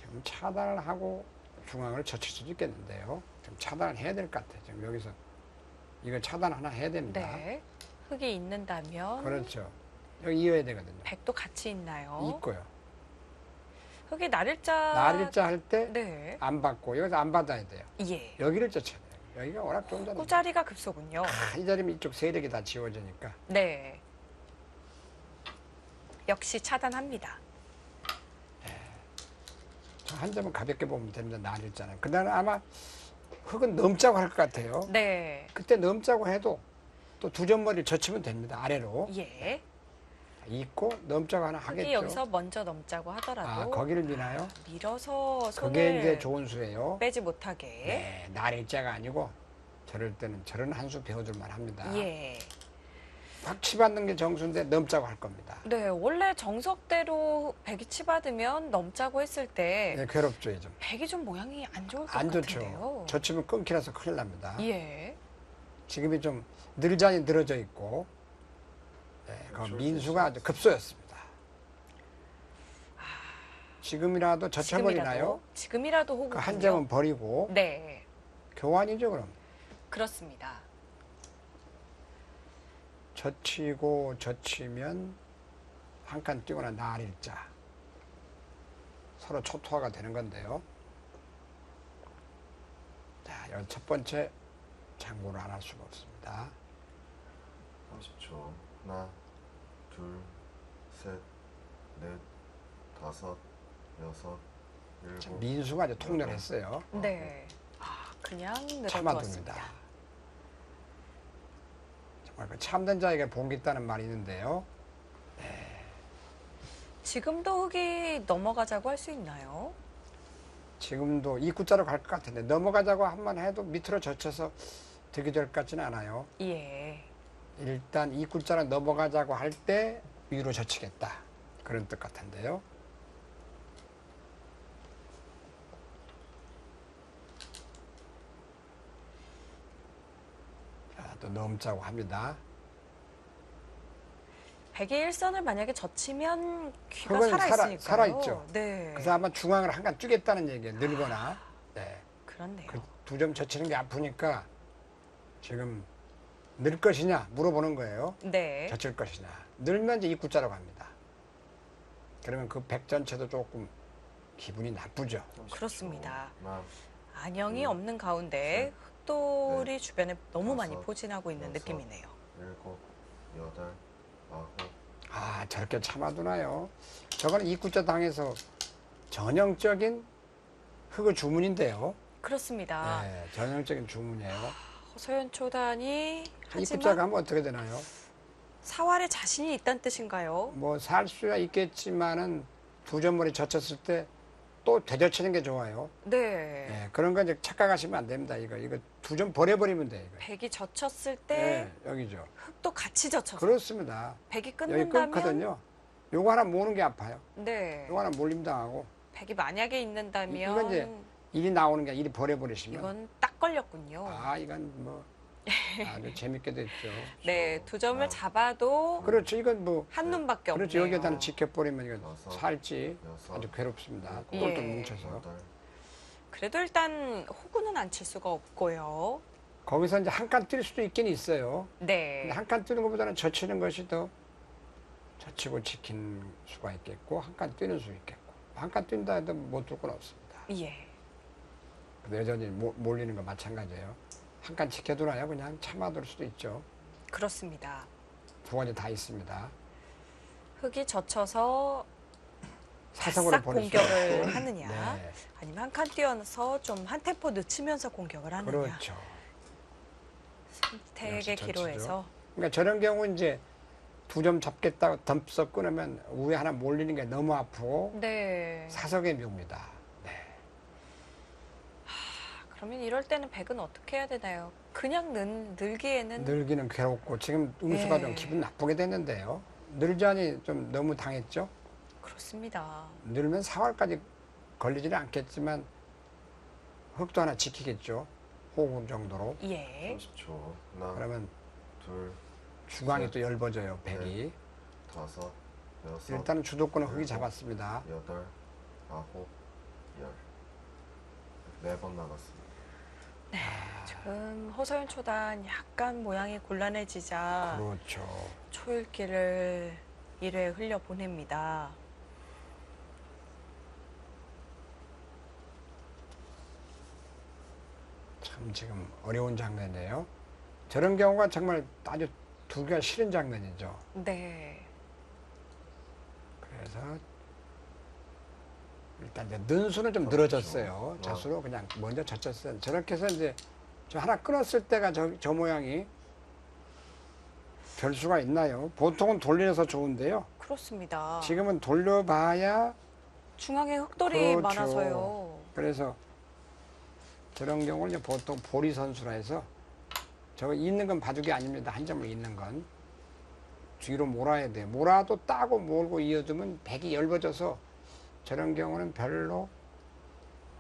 지금 차단을 하고 중앙을 젖힐 수도 있겠는데요. 지금 차단을 해야 될 것 같아요. 지금 여기서 이거 차단 하나 해야 됩니다. 네. 흙이 있는다면 그렇죠. 여기 이어야 되거든요. 백도 같이 있나요? 있고요. 흙이 날일자 날일자 할 때 안 네. 받고 여기서 안 받아야 돼요. 예. 여기를 젖혀야 돼요. 여기가 워낙 좀 전에 꾸자리가 급소군요. 이 자리면 이쪽 세력이 다 지워지니까 네. 역시 차단합니다. 저 한 점은 가볍게 보면 됩니다. 날일자는. 그다음에 아마 흙은 넘자고 할 것 같아요. 네. 그때 넘자고 해도 또 2점 머리를 젖히면 됩니다. 아래로. 예. 있고 넘자고 하나 흙이 하겠죠. 여기서 먼저 넘자고 하더라도 아, 거기를 미나요? 밀어서 그게 손을 이제 좋은 수예요. 빼지 못하게. 네, 날일자가 아니고 저럴 때는 저런 한 수 배워줄 만합니다. 예. 확 치받는 게 정수인데 넘자고 할 겁니다. 네, 원래 정석대로 백이 치받으면 넘자고 했을 때 네, 괴롭죠, 좀. 백이 좀 모양이 안 좋을 것 안 같은데요. 좋죠. 저 치면 끊기라서 큰일 납니다. 예. 지금이 좀 늘잔이 늘어져 있고, 네, 그 그렇죠. 민수가 아주 급소였습니다. 지금이라도 젖혀버리나요? 지금이라도 호구. 그 한 점은 버리고 네, 교환이죠, 그럼. 그렇습니다. 젖히고 젖히면 한 칸 뛰거나 날일자. 서로 초토화가 되는 건데요. 자, 여기 첫 번째 장구를 안 할 수가 없습니다. 30초. 하나, 둘, 셋, 넷, 다섯, 여섯, 자, 일곱. 민수가 이제 통렬했어요. 네. 아, 그냥 참아둡니다. 늘어두었습니다. 정말 그 참된 자에게 복이 있다는 말이 있는데요. 지금도 흙이 넘어가자고 할 수 있나요? 지금도 입구자로 갈 것 같은데 넘어가자고 한번 해도 밑으로 젖혀서 되게 될 것 같지는 않아요. 예. 일단 입구자로 넘어가자고 할 때 위로 젖히겠다. 그런 뜻 같은데요. 자, 또 넘자고 합니다. 백의 일선을 만약에 젖히면 귀가 흙은 살아있으니까요. 살아있죠. 네. 그래서 아마 중앙을 한 칸 쪼겠다는 얘기예요. 늘거나. 네. 그렇네요. 그 두 점 젖히는 게 아프니까 지금 늘 것이냐 물어보는 거예요. 네. 젖힐 것이냐. 늘면 이제 입구자로 갑니다. 그러면 그 백 전체도 조금 기분이 나쁘죠. 30초. 그렇습니다. 하나, 안형이 음, 없는 가운데 셋, 흙돌이 주변에 너무 많이 다섯, 포진하고 있는 여섯, 느낌이네요. 일곱, 여덟, 아홉. 아, 저렇게 참아두나요? 저거는 입구자 당에서 전형적인 흙의 주문인데요. 그렇습니다. 네, 전형적인 주문이에요. 허서연 초단이 입구자 하지만 가면 어떻게 되나요? 사활에 자신이 있다는 뜻인가요? 뭐 살 수야 있겠지만은 두 점머리 젖혔을 때 또 되젖히는 게 좋아요. 네. 네, 그런 거 이제 착각하시면 안 됩니다. 이거 두 점 버려버리면 돼. 이거. 백이 젖혔을 때 네, 여기죠. 흙도 같이 젖혀서 그렇습니다. 백이 여기 끊는다면 끊거든요. 요거 하나 모으는 게 아파요. 네. 요거 하나 몰림 당하고 백이 만약에 있는다면 이건 이제 일이 나오는 게 일이 버려버리시면 이건 딱 걸렸군요. 아, 이건 뭐 아주 재밌게 됐죠. 네, 두 점을 아. 잡아도 그렇죠. 이건 뭐 한 눈밖에 없네요. 그렇죠. 여기에다는 지켜버리면 이건 여섯, 살지 여섯, 아주 괴롭습니다. 일곱, 똘똘 예. 뭉쳐서. 여덟. 그래도 일단 호구는 안 칠 수가 없고요. 거기서 이제 한 칸 뛸 수도 있긴 있어요. 네. 근데 한 칸 뛰는 것보다는 젖히는 것이 더 젖히고 지킨 수가 있겠고 한 칸 뛰는 수 있겠고 한 칸 뛴다 해도 못 뛸 건 없습니다. 예. 근데 여전히 몰리는 건 마찬가지예요. 한 칸 지켜두나요? 그냥 참아둘 수도 있죠. 그렇습니다. 두 가지 다 있습니다. 흙이 젖혀서 사석으로 바싹 버릴 수 공격을 있고. 하느냐, 네, 아니면 한 칸 뛰어서 좀 한 템포 늦추면서 공격을 하느냐. 그렇죠. 선택의 역시 기로에서 그러니까 저런 경우 이제 두 점 잡겠다고 덤썩 끊으면 위에 하나 몰리는 게 너무 아프고 네. 사석의 묘입니다. 네. 그러면 이럴 때는 백은 어떻게 해야 되나요? 그냥 늘기에는 늘기는 괴롭고 지금 음수가 예. 좀 기분 나쁘게 됐는데요. 늘자니 좀 너무 당했죠. 그렇습니다. 늘면 4월까지 걸리지는 않겠지만 흙도 하나 지키겠죠. 호구 정도로. 예. 30초. 하나, 그러면 둘, 주광이 셋, 또 열버져요. 백이. 다섯, 여섯, 일단은 주도권은 흙이 일곱, 잡았습니다. 여덟, 아홉, 열. 네 번 나갔습니다. 지금 허서연 초단 약간 모양이 곤란해지자 그렇죠. 초읽기를 1회 흘려 보냅니다. 참 지금 어려운 장면이에요. 저런 경우가 정말 아주 두기가 싫은 장면이죠. 네. 그래서 일단 이제 는수는 좀 늘어졌어요. 그렇죠. 자수로 그냥 먼저 젖혔어요. 저렇게 해서 이제 저 하나 끊었을 때가 저 모양이 별 수가 있나요? 보통은 돌려서 좋은데요. 그렇습니다. 지금은 돌려봐야 중앙에 흑돌이 그렇죠. 많아서요. 그래서 저런 경우는 이제 보통 보리 선수라 해서 저거 있는 건 바둑이 아닙니다. 한 점을 있는 건 뒤로 몰아야 돼요. 몰아도 따고 몰고 이어두면 백이 엷어져서 저런 경우는 별로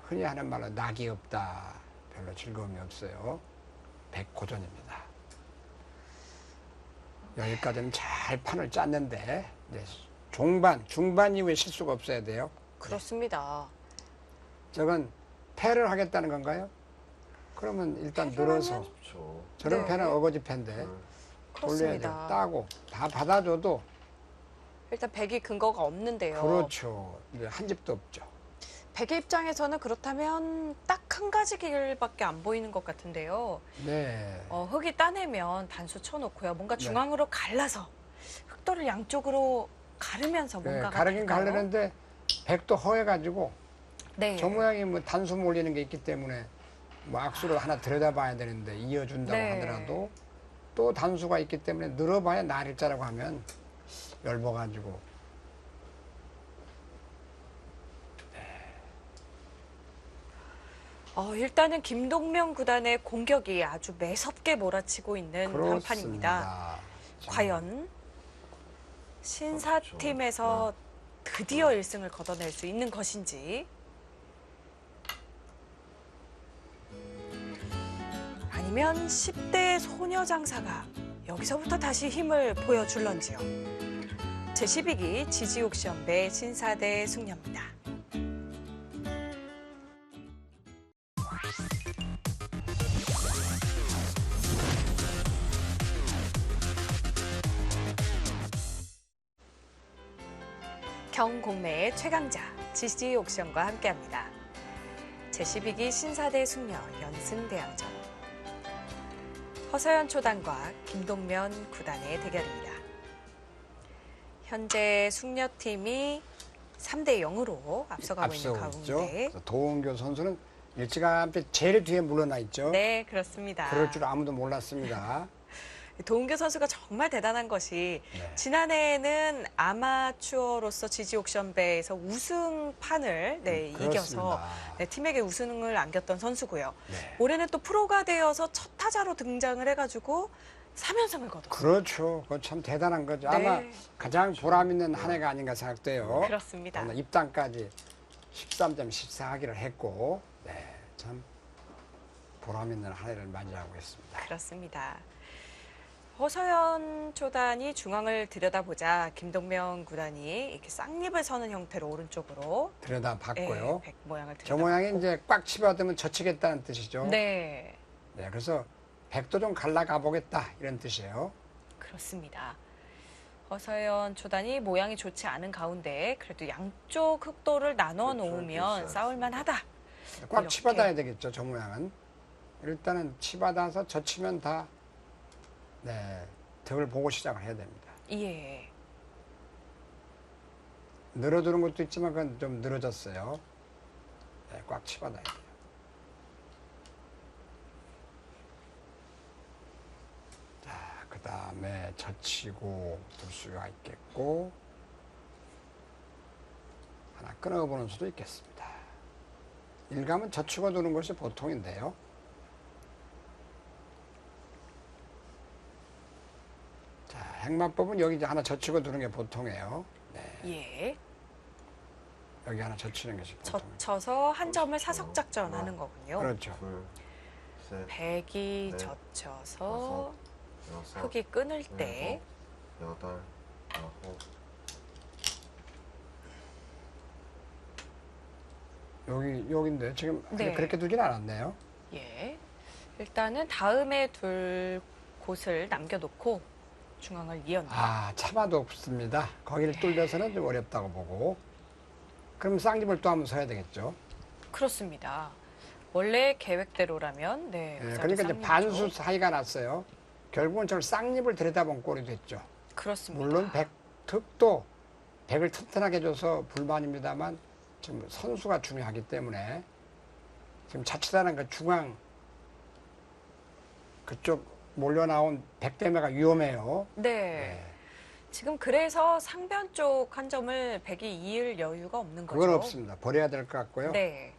흔히 하는 말로 낙이 없다. 별로 즐거움이 없어요. 백고전입니다. 여기까지는 잘 판을 짰는데 이제 중반 이후에 실수가 없어야 돼요. 그렇습니다. 저건 패를 하겠다는 건가요? 그러면 일단 늘어서 그렇죠. 저런 네. 패는 어거지 패인데 둘, 돌려야 그렇습니다. 돼요. 따고 다 받아줘도 일단 백이 근거가 없는데요. 그렇죠. 이제 한 집도 없죠. 백의 입장에서는 그렇다면 딱 한 가지 길밖에 안 보이는 것 같은데요. 네. 흑이 따내면 단수 쳐놓고요. 뭔가 네. 중앙으로 갈라서 흑돌을 양쪽으로 가르면서 네, 뭔가가 가르긴 될까요? 가르는데 백도 허해가지고 네. 저 모양이 뭐 단수 몰리는 게 있기 때문에 뭐 악수를 하나 들여다봐야 되는데 이어준다고 네. 하더라도 또 단수가 있기 때문에 늘어봐야 날일자라고 하면 넓어가지고 일단은 김동명 구단의 공격이 아주 매섭게 몰아치고 있는 한판입니다. 그렇습니다. 지금 과연 신사팀에서 드디어 1승을 걷어낼 수 있는 것인지 아니면 10대 소녀 장사가 여기서부터 다시 힘을 보여줄런지요. 제12기 지지옥션 배 신사대 숙녀입니다. 경공매의 최강자 지지 옥션과 함께합니다. 제12기 신사대 숙녀 연승대항전 허서연 초단과 김동면 구단의 대결입니다. 현재 숙녀팀이 3대 0으로 앞서가고 있는 앞서고 있죠. 가운데 그래서 도은교 선수는 일찌감치 제일 뒤에 물러나 있죠. 네, 그렇습니다. 그럴 줄 아무도 몰랐습니다. 도은교 선수가 정말 대단한 것이 네. 지난해에는 아마추어로서 지지 옥션배에서 우승판을 이겨서 그렇습니다. 팀에게 우승을 안겼던 선수고요. 네. 올해는 또 프로가 되어서 첫 타자로 등장을 해가지고 3연승을 거뒀어요. 그렇죠. 그거 참 대단한 거죠. 네. 아마 가장 보람 있는 한 해가 아닌가 생각돼요. 그렇습니다. 오늘 입단까지 13점 14하기를 했고, 네, 참 보람 있는 한 해를 맞이하고 있습니다. 그렇습니다. 허서연 초단이 중앙을 들여다보자 김동명 구단이 이렇게 쌍립을 서는 형태로 오른쪽으로 들여다봤고요. 백 모양을 저 들여다봤고. 모양이 이제 꽉 집어들면 젖히겠다는 뜻이죠. 네, 네, 그래서 백도 좀 갈라가 보겠다 이런 뜻이에요. 그렇습니다. 허서연 초단이 모양이 좋지 않은 가운데 그래도 양쪽 흑도를 나눠 놓으면 그렇죠. 싸울만하다. 꽉 이렇게. 치받아야 되겠죠. 저 모양은 일단은 치받아서 젖히면 다 네, 덕을 보고 시작을 해야 됩니다. 예. 늘어두는 것도 있지만 그건 좀 늘어졌어요. 네, 꽉 치받아야 돼요. 자, 그 다음에 젖히고 둘 수가 있겠고 하나 끊어보는 수도 있겠습니다. 일감은 젖히고 두는 것이 보통인데요. 자, 행마법은 여기 이제 하나 젖히고 두는 게 보통이에요. 네, 예. 여기 하나 젖히는 것이 보통이에요. 젖혀서 한 점을 사석 작전하는 거군요. 그렇죠. 둘, 셋, 백이 네. 젖혀서 여섯, 흙이 끊을 때 일곱, 여덟, 아홉, 여기인데 지금 네. 그렇게 두진 않았네요. 예. 일단은 다음에 둘 곳을 남겨놓고 중앙을 이었네요. 아, 차마도 없습니다. 거기를 뚫려서는 좀 어렵다고 보고. 그럼 쌍집을 또 한번 서야 되겠죠. 그렇습니다. 원래 계획대로라면 네. 예, 그 그러니까 이제 쌍립이죠. 반수 사이가 났어요. 결국은 저를 쌍립을 들여다본 꼴이 됐죠. 그렇습니다. 물론 백특도 백을 튼튼하게 해줘서 불만입니다만 지금 선수가 중요하기 때문에 지금 자칫하는 그 중앙 그쪽 몰려 나온 백대매가 위험해요. 네. 네. 지금 그래서 상변 쪽 한 점을 백이 이을 여유가 없는 거죠. 그건 없습니다. 버려야 될 것 같고요. 네.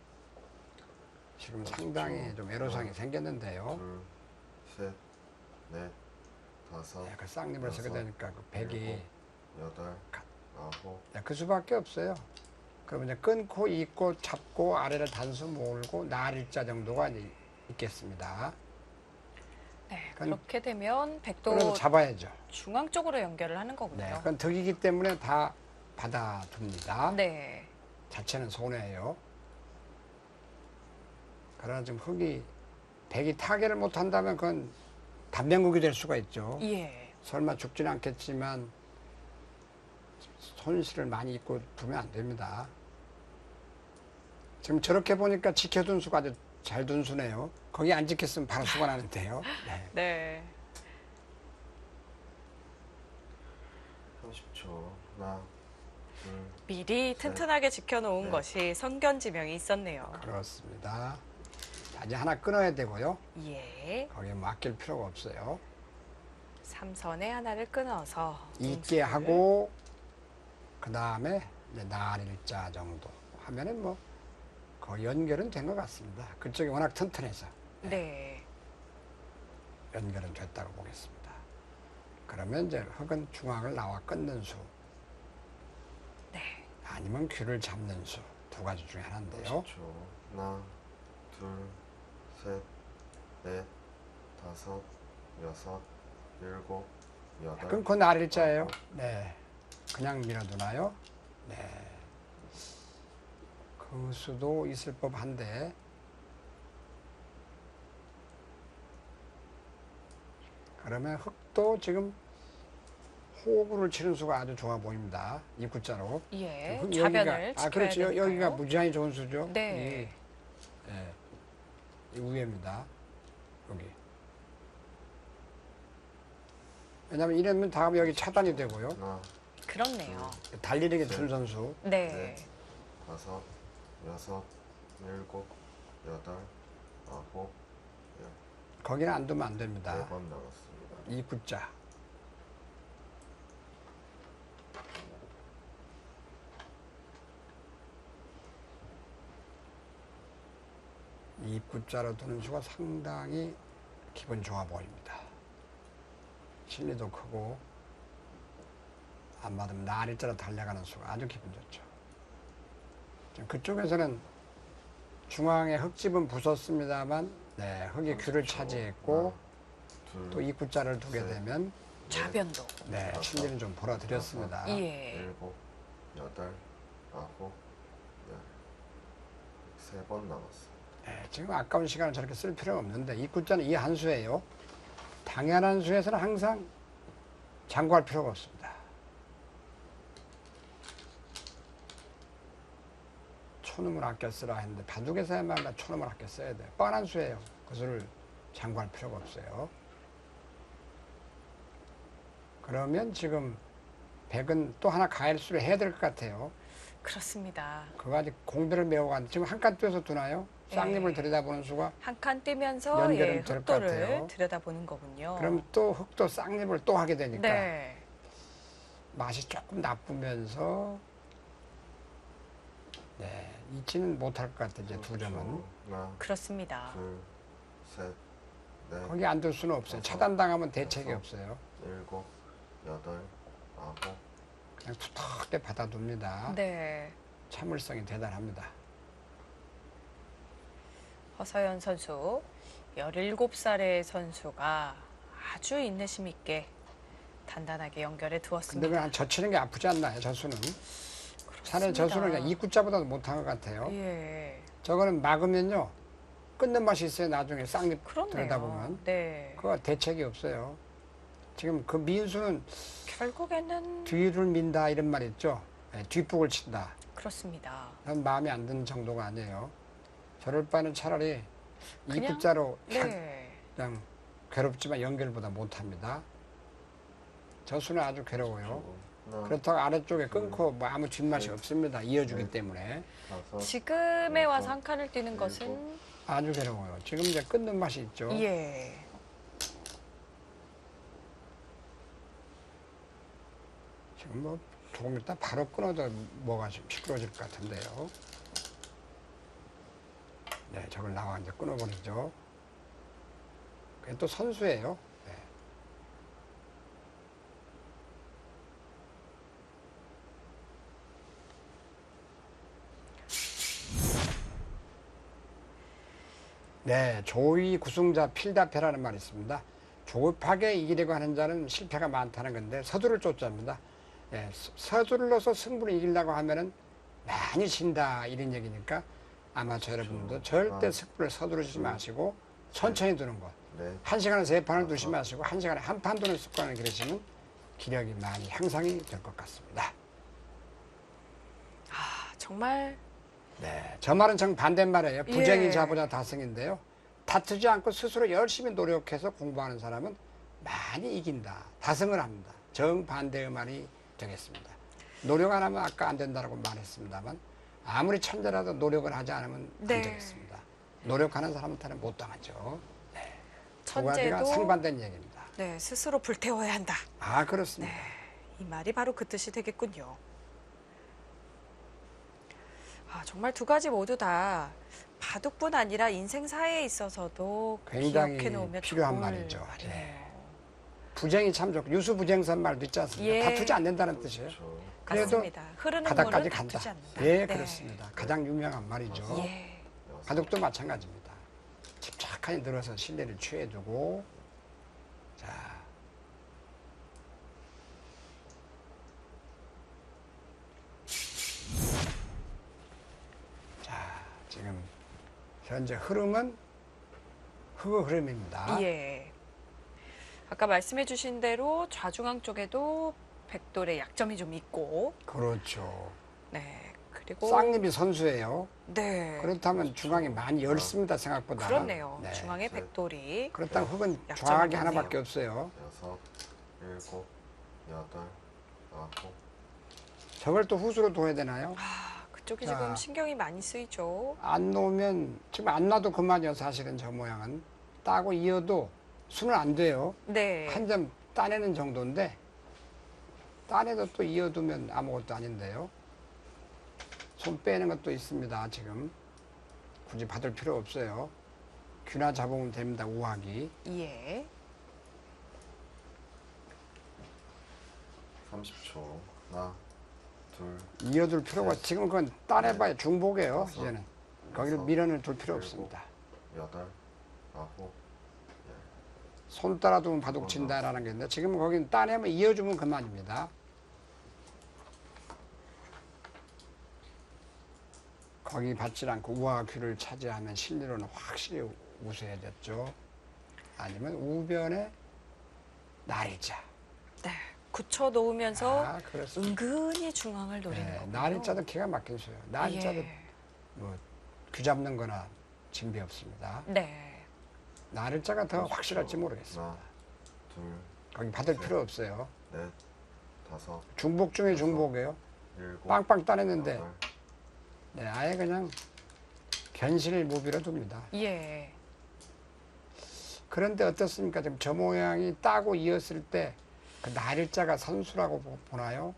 지금 상당히 좀 애로사항이 생겼는데요. 둘, 셋, 넷, 다섯, 네, 그 쌍립을 서게 되니까 그 백이 일곱, 여덟, 아홉, 네, 그 수밖에 없어요. 그러면 이제 끊고 잇고 잡고 아래를 단수 몰고 날일자 정도가 이제 있겠습니다. 네. 그건- 그렇게 되면 그래서 백도 잡아야죠. 중앙 쪽으로 연결을 하는 거군요. 네, 그건 덕이기 때문에 다 받아둡니다. 네. 자체는 손해예요. 그러나 지금 흙이 백이 타개를 못한다면 그건 단명국이 될 수가 있죠. 예. 설마 죽지는 않겠지만 손실을 많이 입고 두면 안 됩니다. 지금 저렇게 보니까 지켜둔 수가 아주 잘 둔 수네요. 거기 안 지켰으면 바로 수가 나는데요. 네. 네. 30초. 하나, 둘, 미리 튼튼하게 지켜놓은 네. 것이 선견지명이 있었네요. 그렇습니다. 자, 이제 하나 끊어야 되고요. 예. 거기에 맡길 필요가 없어요. 삼선에 하나를 끊어서 있게 웅수를- 하고 그 다음에 날일자 정도 하면은 뭐 거의 연결은 된 것 같습니다. 그쪽이 워낙 튼튼해서 네. 연결은 됐다고 보겠습니다. 그러면 이제 흙은 중앙을 나와 끊는 수 네. 아니면 귀를 잡는 수 두 가지 중에 하나인데요. 30초. 하나, 둘, 셋, 넷, 다섯, 여섯, 일곱, 여덟. 끊고 날일자예요. 네, 그냥 밀어두나요? 네, 그 수도 있을 법한데 그러면 흙도 지금 호구를 치는 수가 아주 좋아 보입니다. 입구자로. 예. 흙 좌변을 아, 지켜야 그렇죠. 여기가 되니까요. 무지하게 좋은 수죠. 네. 이 위에입니다. 여기. 왜냐하면 이러면 다음 여기 차단이 되고요. 하나, 그렇네요. 달리는 게 준 선수. 네. 네. 다섯, 여섯, 일곱, 여덟, 아홉, 거기는 안 두면 안 됩니다. 4번 남았습니다. 입구자. 이 입구자로 두는 수가 상당히 기분 좋아 보입니다. 실리도 크고 안 맞으면 날일자로 달려가는 수가 아주 기분 좋죠. 지금 그쪽에서는 중앙에 흙집은 부쉈습니다만 네, 흙이 귀를 차지했고 둘, 또 입구자를 두게 셋. 되면 좌변도. 네, 실리는 좀 벌어드렸습니다. 예. 일곱, 여덟, 아홉, 열. 3번 남았어요. 네, 지금 아까운 시간을 저렇게 쓸 필요가 없는데 입구자는 이 한 수예요. 당연한 수에서는 항상 장구할 필요가 없습니다. 초놈을 아껴 쓰라 했는데 바둑에서야말로 초놈을 아껴 써야 돼요. 뻔한 수예요. 그 수를 장구할 필요가 없어요. 그러면 지금 백은 또 하나 가일수를 해야 될 것 같아요. 그렇습니다. 그거 아직 공들을 메워간 지금 한 칸 떼서 두나요? 쌍립을 예. 들여다보는 수가 한 칸 떼면서 연결은 예, 될것 같아요. 흙도를 들여다보는 거군요. 그럼 또 흙도 쌍립을 또 하게 되니까 네. 맛이 조금 나쁘면서 네, 잊지는 못할 것 같아요. 이제 두 점은 하나, 그렇습니다. 둘, 셋, 넷, 거기 안 둘 수는 없어요. 차단당하면 대책이 여섯. 없어요. 일곱, 여덟, 아홉, 그냥 투탁하게 받아둡니다. 네. 참을성이 대단합니다. 허서연 선수 17살의 선수가 아주 인내심 있게 단단하게 연결해 근데 두었습니다. 그냥 젖히는 게 아프지 않나요? 저수는. 사실 저수는 그냥 입구자보다도 못한 것 같아요. 예. 저거는 막으면요. 끊는 맛이 있어요. 나중에 쌍립 그렇네요. 들여다보면. 네. 그거 대책이 없어요. 지금 그 민수는 결국에는 뒤를 민다 이런 말 있죠. 네, 뒷북을 친다. 그렇습니다. 난 마음에 안 드는 정도가 아니에요. 저럴 바는 차라리 그냥? 입구자로 네. 그냥 괴롭지만 연결보다 못합니다. 저수는 아주 괴로워요. 하나, 그렇다고 아래쪽에 끊고 뭐 아무 뒷맛이 네. 없습니다. 이어주기 네. 때문에 다섯, 지금에 와서 여섯, 한 칸을 뛰는 것은 아주 괴로워요. 지금 이제 끊는 맛이 있죠. 예. 지금 뭐 조금 있다 바로 끊어도 뭐가 좀 시끄러워질 것 같은데요. 네, 저걸 나와 이제 끊어버리죠. 그게 또 선수예요. 네. 네, 조의 구승자 필다패라는 말이 있습니다. 조급하게 이기려고 하는 자는 실패가 많다는 건데 서두를 쫓자입니다. 예, 서둘러서 승부를 이기려고 하면은 많이 진다 이런 얘기니까 아마추어 여러분도 절대 승부를 서두르지 마시고 천천히 두는 것. 네. 1시간에 3판을 두지 마시고 1시간에 한 판 두는 습관을 기르시면 기력이 많이 향상이 될 것 같습니다. 아, 정말 네, 저 말은 정반대말이에요. 부쟁이 예. 자보자 다승인데요. 다투지 않고 스스로 열심히 노력해서 공부하는 사람은 많이 이긴다. 다승을 합니다. 정반대의 말이 되겠습니다. 노력 안 하면 아까 안 된다고 말했습니다만 아무리 천재라도 노력을 하지 않으면 네. 안 되겠습니다. 노력하는 사람한테는 못 당하죠. 네. 두 가지가 천재도 상반된 얘기입니다. 네, 스스로 불태워야 한다. 아, 그렇습니다. 네, 이 말이 바로 그 뜻이 되겠군요. 아, 정말 두 가지 모두 다 바둑뿐 아니라 인생사에 있어서도 굉장히 기억해 놓으면 필요한 좋을 말이죠. 말이네요. 부쟁이 참 좋고 유수부쟁선 말도 있지 않습니까? 예. 다투지 않는다는 뜻이에요. 그렇죠. 그래도 맞습니다. 흐르는 바닥까지 물은 간다. 다투지 않는다. 예, 네. 그렇습니다. 가장 유명한 말이죠. 예. 바둑도 마찬가지입니다. 집착하게 늘어서 신뢰를 취해두고 자, 지금 현재 흐름은 흑의 흐름입니다. 예. 아까 말씀해 주신 대로 좌중앙 쪽에도 백돌의 약점이 좀 있고, 그렇죠. 네. 그리고 쌍립이 선수예요. 네. 그렇다면 중앙이 많이 열습니다. 생각보다. 그렇네요. 네. 중앙에 백돌이. 그렇다면 흑은 약점이 좌악이 있네요. 하나밖에 없어요. 6, 7, 8, 9. 저걸 또 후수로 둬야 되나요? 아, 그쪽이 자. 지금 신경이 많이 쓰이죠. 안 놓으면 지금 안 놔도 그만이요. 사실은 저 모양은 따고 이어도 수는 안 돼요. 네. 한 점 따내는 정도인데 따내도 또 이어두면 아무것도 아닌데요. 손 빼는 것도 있습니다. 지금 굳이 받을 필요 없어요. 귀나 잡으면 됩니다. 우악이. 예. 30초. 하나, 둘, 이어둘 필요가 지금 그건 따내봐야 중복이에요. 다섯, 이제는 거기를 여섯, 미련을 둘 필요 일곱, 없습니다. 8, 9. 손 따라두면 바둑 친다라는 게 있는데 지금 거긴 따내면 이어주면 그만입니다. 거기 받지 않고 우와 귀를 차지하면 실리로는 확실히 우세해졌죠. 아니면 우변에 날일자. 네. 굳혀 놓으면서 아, 그렇습니다. 은근히 중앙을 노리는 네, 거군요. 날일자도 기가 막힌 수요. 날일자도 예. 뭐 귀 잡는 거나 진비 없습니다. 네. 날일자가 더 확실할지 모르겠습니다. 하나, 둘, 거기 받을 셋. 필요 없어요. 넷, 다섯, 중복 중에 중복이에요. 일곱, 빵빵 따냈는데 여덟, 네, 아예 그냥 견실을 무비로 둡니다. 예. 그런데 어떻습니까? 지금 저 모양이 따고 이었을 때 그 날일자가 선수라고 보나요?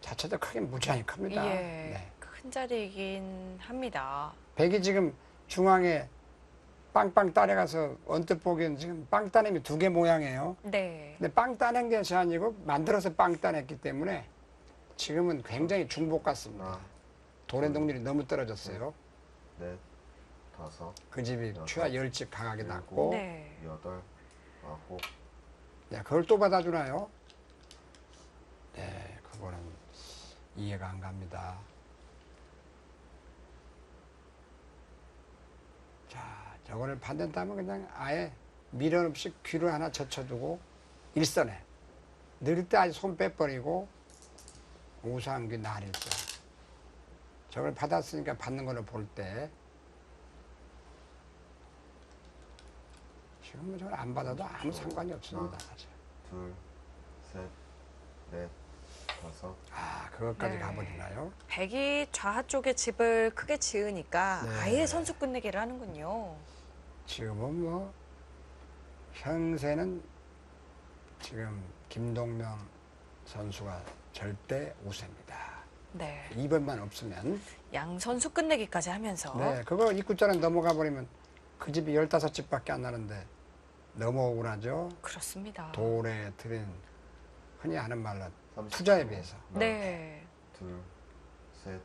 자체도 크긴 무지하게 큽니다. 예. 네. 큰 자리이긴 합니다. 백이 지금 중앙에 빵빵 따내가서 언뜻 보기엔 지금 빵 따냄이 두 개 모양이에요. 네. 근데 빵 따낸 것이 아니고 만들어서 빵 따냈기 때문에 지금은 굉장히 중복 같습니다. 하나, 돌의 동률이 너무 떨어졌어요. 넷, 다섯, 그 집이 여섯, 추가 열집 강하게 일곱, 났고 네. 여덟, 아홉, 네, 그걸 또 받아주나요? 네, 그거는 이해가 안 갑니다. 자, 저거를 받는다면 그냥 아예 미련 없이 귀를 하나 젖혀두고 일선에 늘 때 아예 손 빼버리고 우상귀 날일자. 저걸 받았으니까 받는 걸로 볼 때 지금은 저걸 안 받아도 아무 상관이 없습니다. 사실. 둘, 셋, 넷, 다섯, 아, 그것까지 네. 가버리나요? 백이 좌하 쪽에 집을 크게 지으니까 네. 아예 선수 끝내기를 하는군요. 지금은 뭐 형세는 지금 김동명 선수가 절대 우세입니다. 네. 2번만 없으면. 양 선수 끝내기까지 하면서. 네, 그거 입구자는 넘어가 버리면 그 집이 15집밖에 안 나는데 너무 억울하죠. 그렇습니다. 돌에 들인 흔히 하는 말로 30초. 투자에 비해서. 네. 둘, 셋,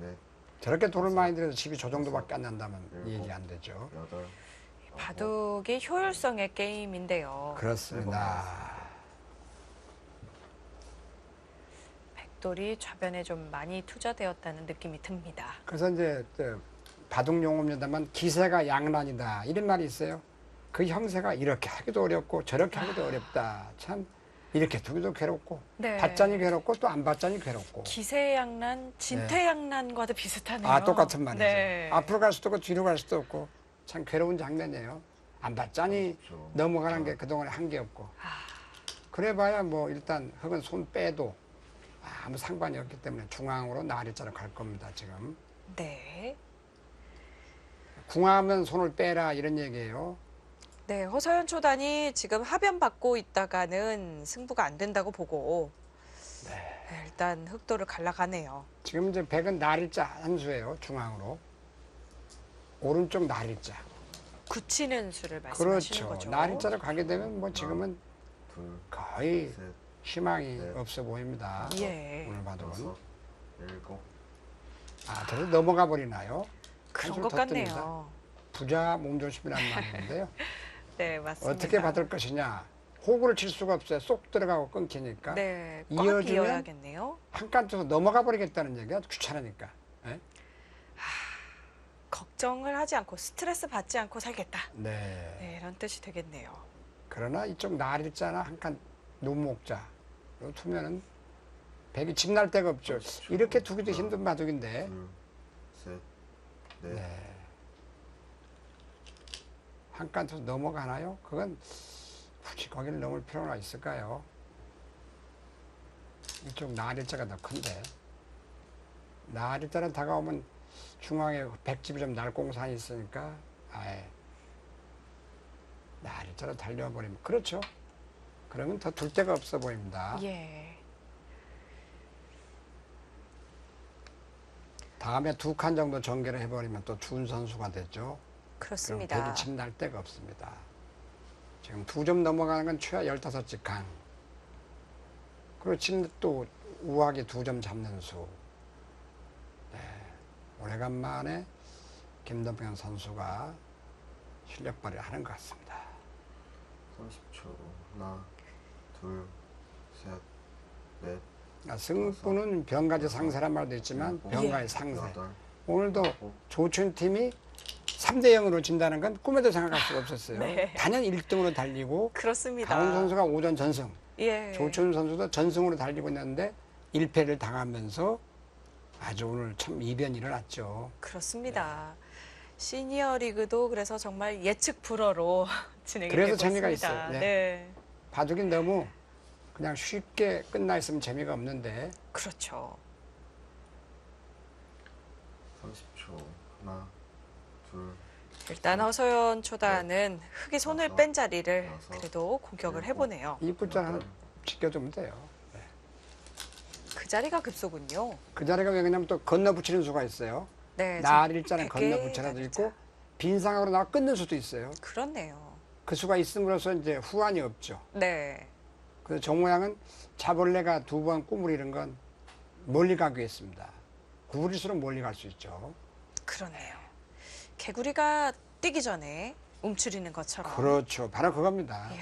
넷, 저렇게 돈을 많이 들여서 집이 저 정도밖에 안 난다면 일곱. 얘기 안 되죠. 여덟, 바둑이 효율성의 게임인데요. 그렇습니다. 백돌이 좌변에 좀 많이 투자되었다는 느낌이 듭니다. 그래서 이제 바둑 용어입니다만 기세가 양란이다 이런 말이 있어요. 그 형세가 이렇게 하기도 어렵고 저렇게 하기도 어렵다. 참 이렇게 두기도 괴롭고 네. 받자니 괴롭고 또 안 받자니 괴롭고. 기세양난, 진태양난과도 비슷하네요. 아 똑같은 말이죠. 네. 앞으로 갈 수도 없고 뒤로 갈 수도 없고 참 괴로운 장면이에요. 안 받자니 30초. 넘어가는 게 그동안에 한 게 없고. 그래봐야 뭐 일단 흙은 손 빼도 아무 상관이 없기 때문에 중앙으로 나리자로 갈 겁니다. 지금 네. 궁하면 손을 빼라 이런 얘기예요. 네, 허서연 초단이 지금 하변 받고 있다가는 승부가 안 된다고 보고 네, 일단 흑도를 갈라가네요. 지금 이제 백은 나리자 한 수예요. 중앙으로 오른쪽 나리자. 굳히는 수를 말씀하시는 그렇죠. 거죠. 나리자로 가게 되면 뭐 지금은 둘, 거의 셋, 희망이 네. 없어 보입니다. 예. 오늘 바둑은. 여섯, 일곱, 아, 저도 넘어가 버리나요? 그런 한술 것 더 같네요. 뜹니다. 부자 몸조심이라는 말이 있는데요. 네, 맞습니다. 어떻게 받을 것이냐. 호구를 칠 수가 없어요. 쏙 들어가고 끊기니까. 네, 꽉 이어주면 이어야겠네요. 한 칸에서 넘어가 버리겠다는 얘기가 귀찮으니까. 예? 걱정을 하지 않고 스트레스 받지 않고 살겠다. 네. 네, 이런 뜻이 되겠네요. 그러나 이쪽 나리자나 한 칸 눈목자 요 두면은 백이 집 날 데가 없죠. 이렇게 두기도 힘든 바둑인데. 둘, 셋, 넷, 네. 한 칸에서 넘어가나요? 그건 굳이 거기를 넘을 필요가 있을까요? 이쪽 나리자가 더 큰데. 나리자는 다가오면 중앙에 백집이 좀 날공산이 있으니까 아예 나리자로 달려와 버리면 그렇죠. 그러면 더 둘 데가 없어 보입니다. 예. 다음에 두 칸 정도 전개를 해버리면 또 준 선수가 됐죠. 그럼 그렇습니다. 백이 집 날 데가 없습니다. 지금 2점 넘어가는 건 최하 15집 강. 그리고 지금 또 우하게 2점 잡는 수. 네. 오래간만에 김동현 선수가 실력 발휘를 하는 것 같습니다. 30초. 하나, 둘, 셋, 넷, 그러니까 승부는 병가지 상세란 말도 있지만 병가의 상세. 여덟, 오늘도 아홉, 조춘 팀이 3대 0으로 진다는 건 꿈에도 생각할 수가 없었어요. 네. 단연 1등으로 달리고 그렇습니다. 강훈 선수가 오전 전승, 예. 조춘 선수도 전승으로 달리고 있는데 1패를 당하면서 아주 오늘 참 이변이 일어났죠. 그렇습니다. 시니어 리그도 그래서 정말 예측 불허로 진행이 그래서 되고 재미가 있습니다. 있어요. 네. 네. 바둑이 너무 그냥 쉽게 끝나 있으면 재미가 없는데 그렇죠. 30초. 하나, 둘, 일단 허서연 초단은 흙이 손을 여섯, 뺀 자리를 여섯, 그래도 공격을 일곱, 해보네요. 이쁘자 하나 지켜주면 돼요. 네. 그 자리가 급소군요. 그 자리가 왜 그러냐면 또 건너붙이는 수가 있어요. 네. 날일자는 백의 건너붙여라도 날일자. 있고 빈상으로 나와 끊는 수도 있어요. 그렇네요. 그 수가 있음으로써 이제 후환이 없죠. 네. 그래서 정모양은 자벌레가 2번 꾸물이는 건 멀리 가기 했습니다. 구부릴수록 멀리 갈 수 있죠. 그렇네요. 개구리가 뛰기 전에 움츠리는 것처럼. 그렇죠. 바로 그겁니다. 예.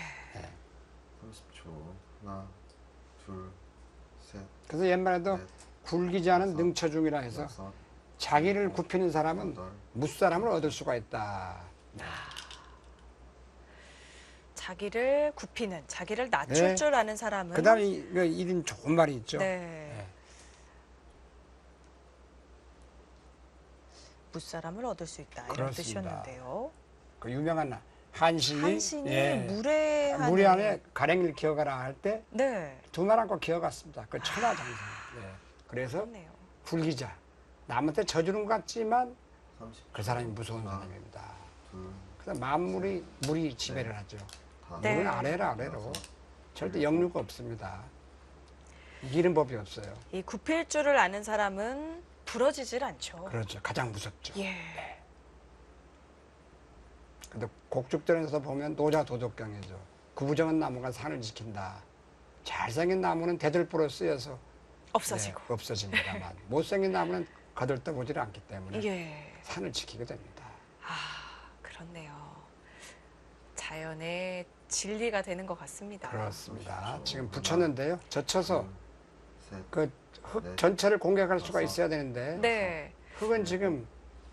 30초. 하나, 둘, 셋, 그래서 옛말에도 넷, 굴기지 않은 다섯, 능처중이라 해서 여섯, 자기를 굽히는 사람은 여덟, 무사람을 얻을 수가 있다. 자기를 굽히는, 자기를 낮출 네. 줄 아는 사람은. 그 다음에 이런 좋은 말이 있죠. 네. 무사람을 얻을 수 있다. 이런 그렇습니다. 뜻이었는데요. 그 유명한 한신이, 한신이 예, 물에 한에. 물에 안에 가랭이를 기어가라 할 때 네. 두 말 안고 기어갔습니다. 그 천하장사. 네. 그래서 그렇네요. 굴기자. 남한테 져주는 것 같지만 30초. 그 사람이 무서운 하나, 사람입니다. 둘, 그래서 만물이 물이 지배를 하죠. 다섯, 네. 물은 아래로 여섯, 절대 역류가 없습니다. 이기는 법이 없어요. 이 굽힐 줄을 아는 사람은 부러지질 않죠. 그렇죠. 가장 무섭죠. 예. 근데 곡죽들에서 보면 노자 도덕경이죠. 구부정한 나무가 산을 지킨다. 잘생긴 나무는 대들보로 쓰여서 없어지고. 네, 없어집니다만 못생긴 나무는 거들떠보질 않기 때문에 예. 산을 지키게 됩니다. 아, 그렇네요. 자연의 진리가 되는 것 같습니다. 그렇습니다. 지금 붙였는데요. 젖혀서 셋, 그 흙 네. 전체를 공격할 수가 있어야 되는데 네. 흙은 지금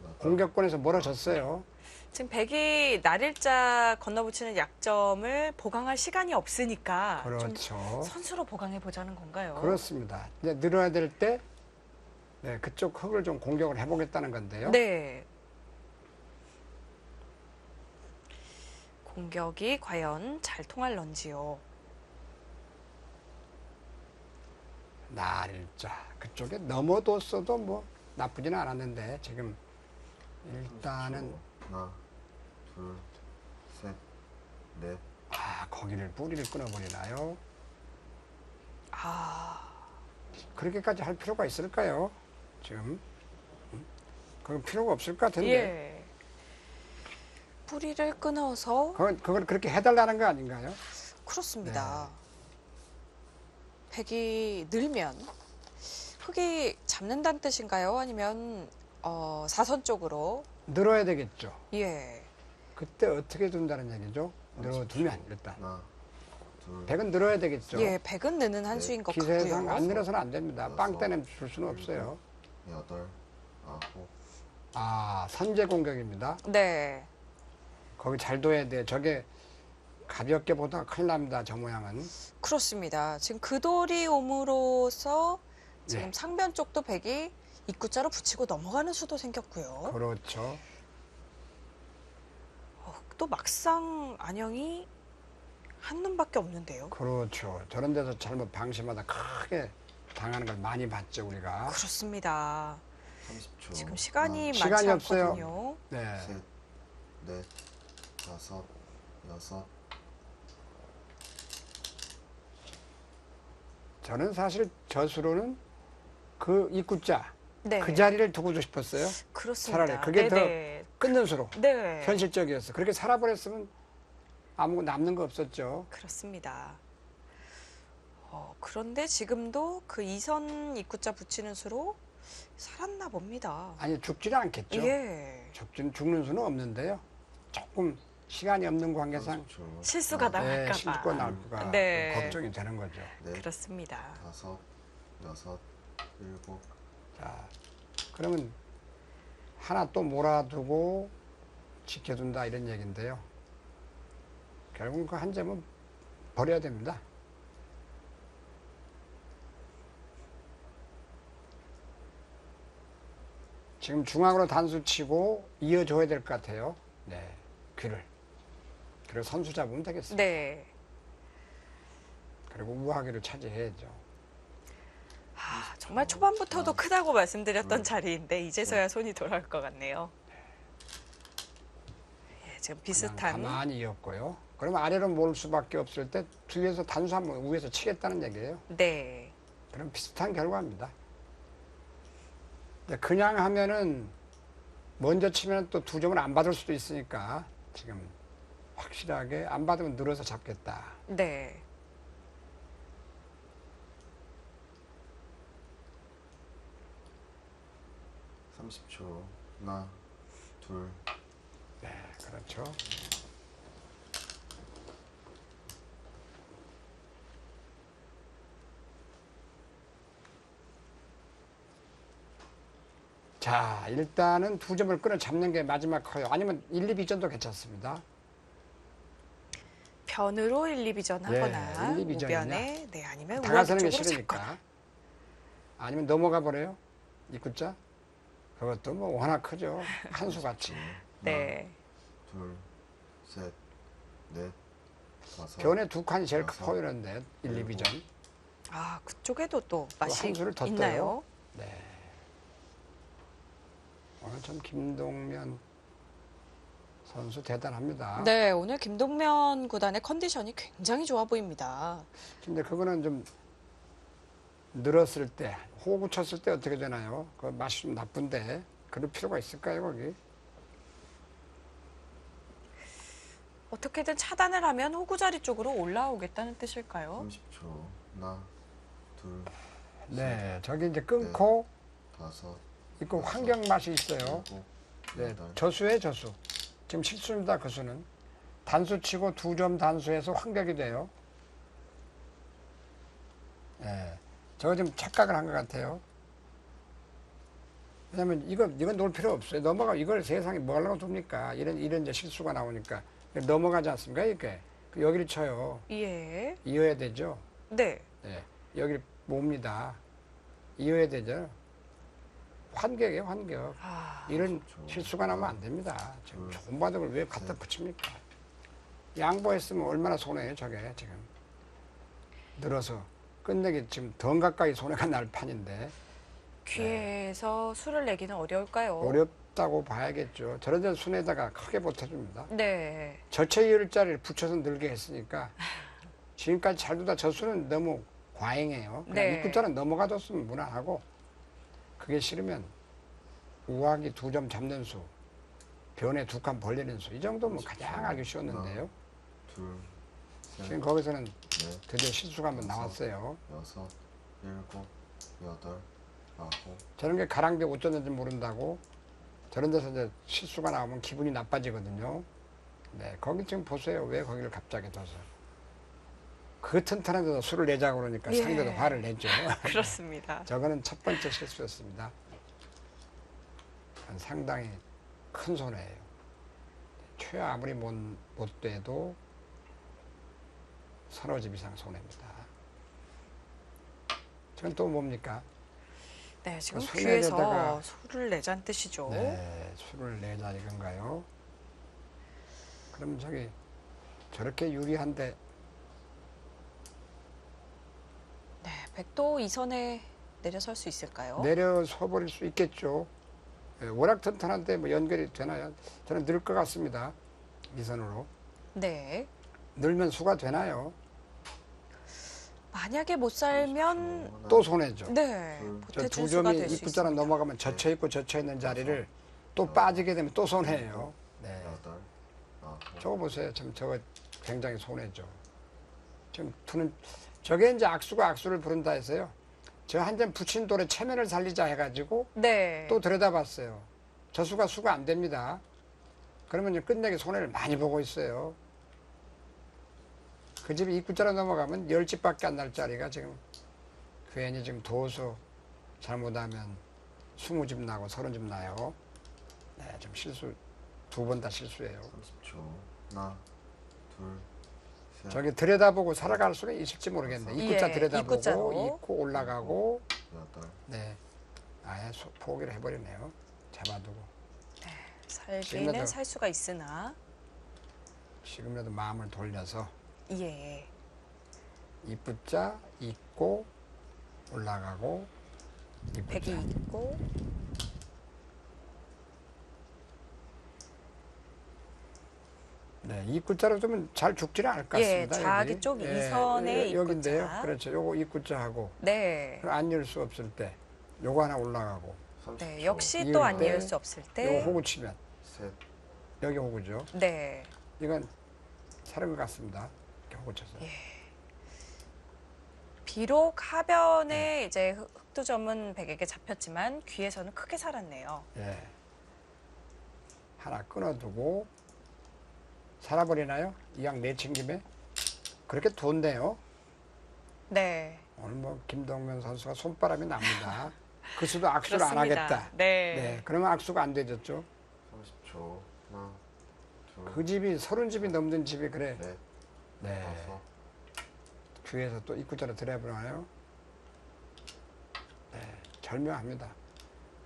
여덟, 공격권에서 멀어졌어요. 지금 백이 날일자 건너붙이는 약점을 보강할 시간이 없으니까 좀 그렇죠. 선수로 보강해 보자는 건가요? 그렇습니다. 이제 늘어야 될 때 네, 그쪽 흙을 좀 공격을 해보겠다는 건데요. 네. 공격이 과연 잘 통할런지요. 날일자 그쪽에 넘어뒀어도 뭐 나쁘지는 않았는데 지금 일단은 30초. 하나, 둘, 셋, 넷, 거기를 뿌리를 끊어버리나요? 아, 그렇게까지 할 필요가 있을까요? 지금 그건 필요가 없을 것 같은데 예. 뿌리를 끊어서 그걸 그렇게 해달라는 거 아닌가요? 그렇습니다. 백이 늘면 흙이 잡는다는 뜻인가요? 아니면 사선 쪽으로? 늘어야 되겠죠. 예. 그때 어떻게 둔다는 얘기죠? 늘어두면 일단 하나, 둘, 백은 늘어야 되겠죠. 예, 백은 느는 한 수인 것 기세상 같고요. 안 늘어서는 안 됩니다. 여섯, 빵때는 줄 수는 없어요. 여덟, 아홉, 선제 공격입니다. 네. 거기 잘 둬야 돼. 저게 가볍게 보다가 큰일 납니다. 저 모양은. 그렇습니다. 지금 그 돌이 옴으로써 지금 네. 상변 쪽도 백이 입구자로 붙이고 넘어가는 수도 생겼고요. 그렇죠. 또 막상 안형이 한 놈밖에 없는데요. 그렇죠. 저런 데서 잘못 방심하다 크게 당하는 걸 많이 봤죠, 우리가. 그렇습니다. 30초. 지금 시간이 많지 시간이 없어요. 않거든요. 네. 셋, 넷, 다섯, 여섯, 저는 사실 저수로는 그 입구자, 네. 그 자리를 두고 싶었어요. 그렇습니다. 차라리 그게 더 네네. 끊는 수로. 네. 현실적이었어. 그렇게 살아버렸으면 아무 남는 거 없었죠. 그렇습니다. 그런데 지금도 그 이선 입구자 붙이는 수로 살았나 봅니다. 아니 죽지는 않겠죠. 예. 죽는 수는 없는데요. 조금 시간이 없는 관계상 30초. 실수가 하나, 나갈까 봐. 실수가 나올까 네. 걱정이 되는 거죠. 넷, 그렇습니다. 다섯, 여섯, 일곱, 자, 그러면 하나 또 몰아두고 지켜둔다 이런 얘기인데요. 결국 그 한 점은 버려야 됩니다. 지금 중앙으로 단수 치고 이어줘야 될 것 같아요. 네, 귀를. 그리고 선수 잡으면 되겠습니다. 네. 그리고 우하기를 차지해야죠. 정말 초반부터도 크다고 말씀드렸던 자리인데 이제서야 손이 돌아올 것 같네요. 예, 지금 그냥 비슷한. 가만히 이었고요. 그러면 아래로 몰 수밖에 없을 때 뒤에서 단수 한번 위에서 치겠다는 얘기예요. 네. 그럼 비슷한 결과입니다. 근데 그냥 하면은 먼저 치면 또 두 점을 안 받을 수도 있으니까 지금 확실하게 안 받으면 늘어서 잡겠다. 네. 삼십 초. 하나, 둘, 네, 그렇죠. 자, 일단은 두 점을 끊어 잡는 게 마지막 커요. 아니면 1, 2비전도 괜찮습니다. 변으로 1, 2비전 예, 하거나 1, 2비전이냐. 우변에 네 아니면 다가서는 게 우측 쪽으로 싫으니까. 잡거나. 아니면 넘어가 버려요. 입구자. 그것도 뭐 워낙 크죠. 한 수 같이. 네. 둘, 셋, 넷, 다섯. 변에 두 칸이 제일 여섯, 커요, 그런데 1, 2비전. 아, 그쪽에도 또 맛이 한 수를 더 있나요? 떠요. 네. 오늘 참 김동면 선수 대단합니다. 네, 오늘 김동면 구단의 컨디션이 굉장히 좋아 보입니다. 근데 그거는 좀 늘었을 때, 호구 쳤을 때 어떻게 되나요? 그 맛이 좀 나쁜데 그럴 필요가 있을까요, 거기? 어떻게든 차단을 하면 호구 자리 쪽으로 올라오겠다는 뜻일까요? 30초. 하나, 둘, 네, 저기 이제 끊고 다섯, 있고 여섯, 환경 맛이 있어요. 일곱, 네, 여덟, 저수에 저수. 지금 실수입니다, 그 수는. 단수 치고 2점 단수해서 환격이 돼요. 네, 저거 좀 착각을 한 것 같아요. 왜냐면 이건 놓을 필요 없어요. 넘어가, 이걸 세상에 뭐 하려고 둡니까? 이런 이제 실수가 나오니까. 넘어가지 않습니까, 이게? 여기를 쳐요. 예. 이어야 되죠. 네. 네, 여기를 봅니다. 이어야 되죠. 환격이에요, 환격. 아, 이런 그렇죠. 실수가 나면 안 됩니다. 지금 둘, 좋은 바둑을 왜 갖다 붙입니까? 양보했으면 얼마나 손해예요, 저게 지금. 늘어서 끝내기 지금 더 가까이 손해가 날 판인데 귀에서 수를 내기는 어려울까요? 어렵다고 봐야겠죠. 저런 데 순에다가 크게 보태줍니다. 네. 절체이을자리를 붙여서 늘게 했으니까 지금까지 잘 두다 저 수는 너무 과잉해요. 그냥 네. 입구자는 넘어가줬으면 무난하고 그게 싫으면 우하기 2점 잡는 수, 변에 2칸 벌리는 수, 이 정도면 가장 알기 쉬웠는데요. 둘, 지금 셋, 거기서는 넷, 드디어 실수가 한번 다섯, 나왔어요. 여섯, 일곱, 여덟, 아홉, 저런 게 가랑비에 어쩌는지 모른다고 저런 데서 이제 실수가 나오면 기분이 나빠지거든요. 네, 거기 지금 보세요. 왜 거기를 갑자기 둬서. 그 튼튼한 데서 술을 내자고 그러니까 예. 상대도 화를 내죠. 그렇습니다. 저거는 첫 번째 실수였습니다. 상당히 큰 손해예요. 최 아무리 못 돼도 서너 집 이상 손해입니다. 저건 또 뭡니까? 네, 지금 손에다가- 귀에서 수를 내자는 뜻이죠. 네, 술을 내자 이건가요? 그럼 저기 저렇게 유리한데 네, 백도 이선에 내려설 수 있을까요? 내려서 버릴 수 있겠죠. 예, 워낙 튼튼한데 뭐 연결이 되나요? 저는 늘 것 같습니다. 이선으로. 네. 늘면 수가 되나요? 만약에 못 살면 하나, 또 손해죠. 네, 둘, 저 보태준 두 수가 점이 될 수 입구자로 있습니다. 넘어가면 젖혀 있고 젖혀 있는 자리를 또 빠지게 되면 또 손해예요. 네. 여덟, 아홉, 저거 보세요. 참 저거 굉장히 손해죠. 지금 두는 저게 이제 악수가 악수를 부른다 해서요. 저 한 점 붙인 돌에 체면을 살리자 해가지고 네. 또 들여다봤어요. 저 수가 안 됩니다. 그러면 이제 끝내기 손해를 많이 보고 있어요. 그 집이 입구자로 넘어가면 10집밖에 안 날 자리가 지금 괜히 지금 도수 잘못하면 20집 나고 30집 나요. 네, 좀 실수, 2번 다 실수예요. 30초. 하나, 둘, 셋, 저기 들여다보고 살아갈 수는 있을지 모르겠는데 입구자 예, 들여다보고 입구자로. 입고 올라가고 여덟, 네, 아예 포기를 해버리네요. 잡아두고 살기는 지금이라도- 살 수가 있으나 지금이라도 마음을 돌려서 예. 입구자 입고 올라가고 백이 입구자 있고 네, 입구자로 좀 잘 죽지는 않을 것 예, 같습니다. 자기 여기. 쪽 예, 이선의 여기인데요. 입구자. 그렇죠. 요거 입구자하고 네. 안 열 수 없을 때 요거 하나 올라가고 30초. 네, 역시 이을 또 안 때 이을 수 없을 요거 때 호구 치면 셋, 여기 호구죠. 네. 이건 사는 것 같습니다. 이렇게 호구 쳐서. 비록 하변에 이제 흑두점은 백에게 잡혔지만 귀에서는 크게 살았네요. 예. 하나 끊어두고 살아버리나요? 이왕 내친 김에 그렇게 뒀네요. 네. 오늘 뭐 김동면 선수가 손바람이 납니다. 그 수도 악수를 안 그렇습니다. 하겠다. 네. 네, 그러면 악수가 안 되졌죠. 30초. 하나, 둘, 그 집이 30집이 넘는 집이 그래. 넷, 네. 다섯, 귀에서 또 입구자로 들어보나요? 네, 절묘합니다.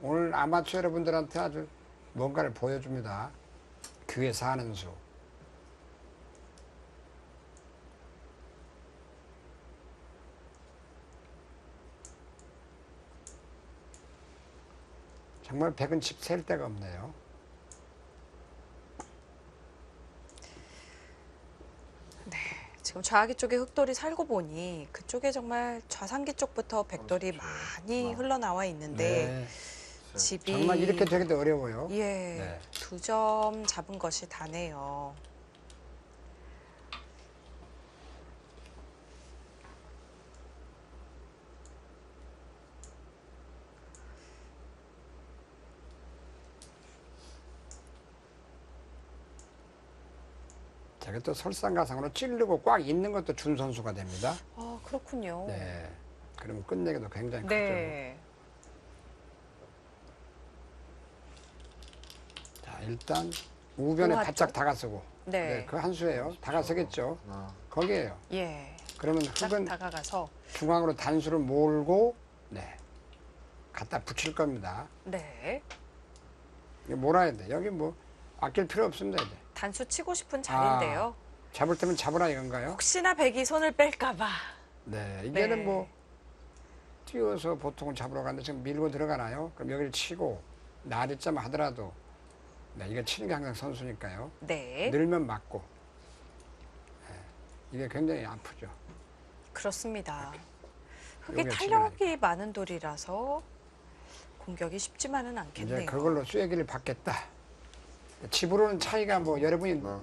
오늘 아마추어 여러분들한테 아주 뭔가를 보여줍니다. 귀에 사는 수. 정말 백은 칩 셀 데가 없네요. 지금 좌하기 쪽에 흑돌이 살고 보니 그쪽에 정말 좌상기 쪽부터 백돌이 많이 흘러나와 있는데 네. 집이 정말 이렇게 되기도 어려워요. 예, 네. 2점 잡은 것이 다네요. 저게 또 설상가상으로 찌르고 꽉 있는 것도 준 선수가 됩니다. 아, 그렇군요. 네. 그러면 끝내기도 굉장히 네. 크죠. 자, 일단 우변에 우하 바짝 쪽? 다가서고. 네. 그 한 수예요. 다가서겠죠. 하나, 거기에요. 예. 그러면 딱 흙은 다가가서 중앙으로 단수를 몰고 네. 갖다 붙일 겁니다. 네. 이거 몰아야 돼. 여기 뭐 아낄 필요 없습니다. 이제. 단수 치고 싶은 자리인데요. 잡을 때면 잡으라 이건가요? 혹시나 백이 손을 뺄까봐. 네. 이게는 네. 뭐 띄워서 보통은 잡으러 가는데 지금 밀고 들어가나요? 그럼 여기를 치고 나리점 하더라도 네, 이게 치는 게 항상 선수니까요. 네. 늘면 맞고 네, 이게 굉장히 아프죠. 그렇습니다. 흙이 여기가 탄력이 많은 돌이라서 공격이 쉽지만은 않겠네요. 이제 그걸로 쐐기를 받겠다. 집으로는 차이가 뭐 여러분이 하나,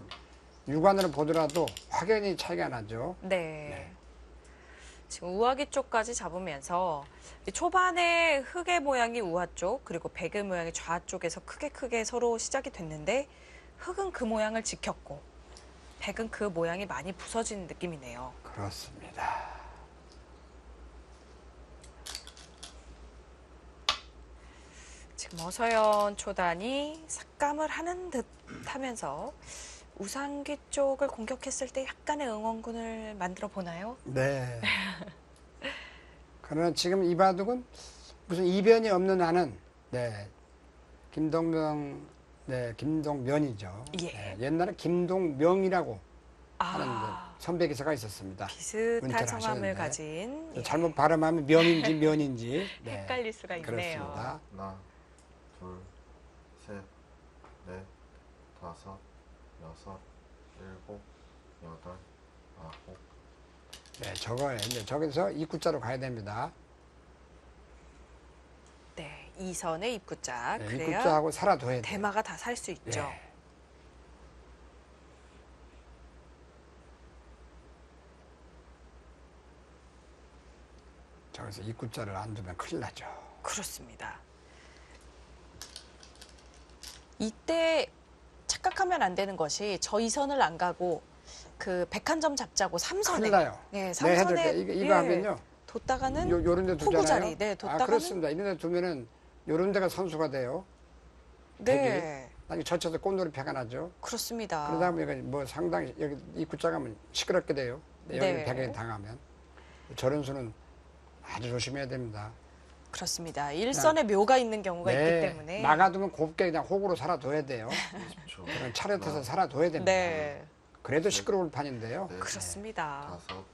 육안으로 보더라도 확연히 차이가 나죠. 네. 지금 우하기 쪽까지 잡으면서 이 초반에 흙의 모양이 우하 쪽 그리고 백의 모양이 좌 쪽에서 크게 서로 시작이 됐는데 흙은 그 모양을 지켰고 백은 그 모양이 많이 부서진 느낌이네요. 그렇습니다. 지금 어서연 초단이 삭감을 하는 듯 하면서 우상기 쪽을 공격했을 때 약간의 응원군을 만들어 보나요? 네. 그러나 지금 이 바둑은 무슨 이변이 없는 한은 네. 김동면이죠. 예. 네, 옛날에 김동명이라고 하는 아, 선배 기사가 있었습니다. 비슷한 은퇴를 성함을 하셨는데 가진 예, 잘못 발음하면 명인지 면인지 네, 헷갈릴 수가 있네요. 그렇습니다. 하나, 둘, 셋, 넷, 다섯, 여섯, 일곱, 여덟, 아홉. 네, 저거에 이제 저기서 입구자로 가야 됩니다. 네, 2선의 입구자. 네, 그래야 입구자하고 살아둬야 돼요. 대마가 다 살 수 있죠. 네. 저기서 입구자를 안 두면 큰일 나죠. 그렇습니다. 이때 착각하면 안 되는 것이 저 2선을 안 가고 그 101점 잡자고 3선에 큰일 나요. 네, 네, 해드릴게요. 3선에 이거 하면요. 뒀다가는 요런 데 두잖아요. 호구 자리. 네, 아, 뒀다가는- 그렇습니다. 이런 데 두면은 요런 데가 선수가 돼요. 네, 나중에 젖혀서 꽃놀이패가 나죠. 그렇습니다. 그러다 보면 뭐 상당히 여기 입구자 가면 시끄럽게 돼요. 여기 네. 벽에 당하면. 저런 수는 아주 조심해야 됩니다. 그렇습니다. 일선에 묘가 있는 경우가 있기 때문에 막아두면 곱게 그냥 호구로 살아둬야 돼요. 20초. 그런 차렷해서 살아둬야 됩니다. 네, 그래도 시끄러울 판인데요. 네, 그렇습니다. 다섯,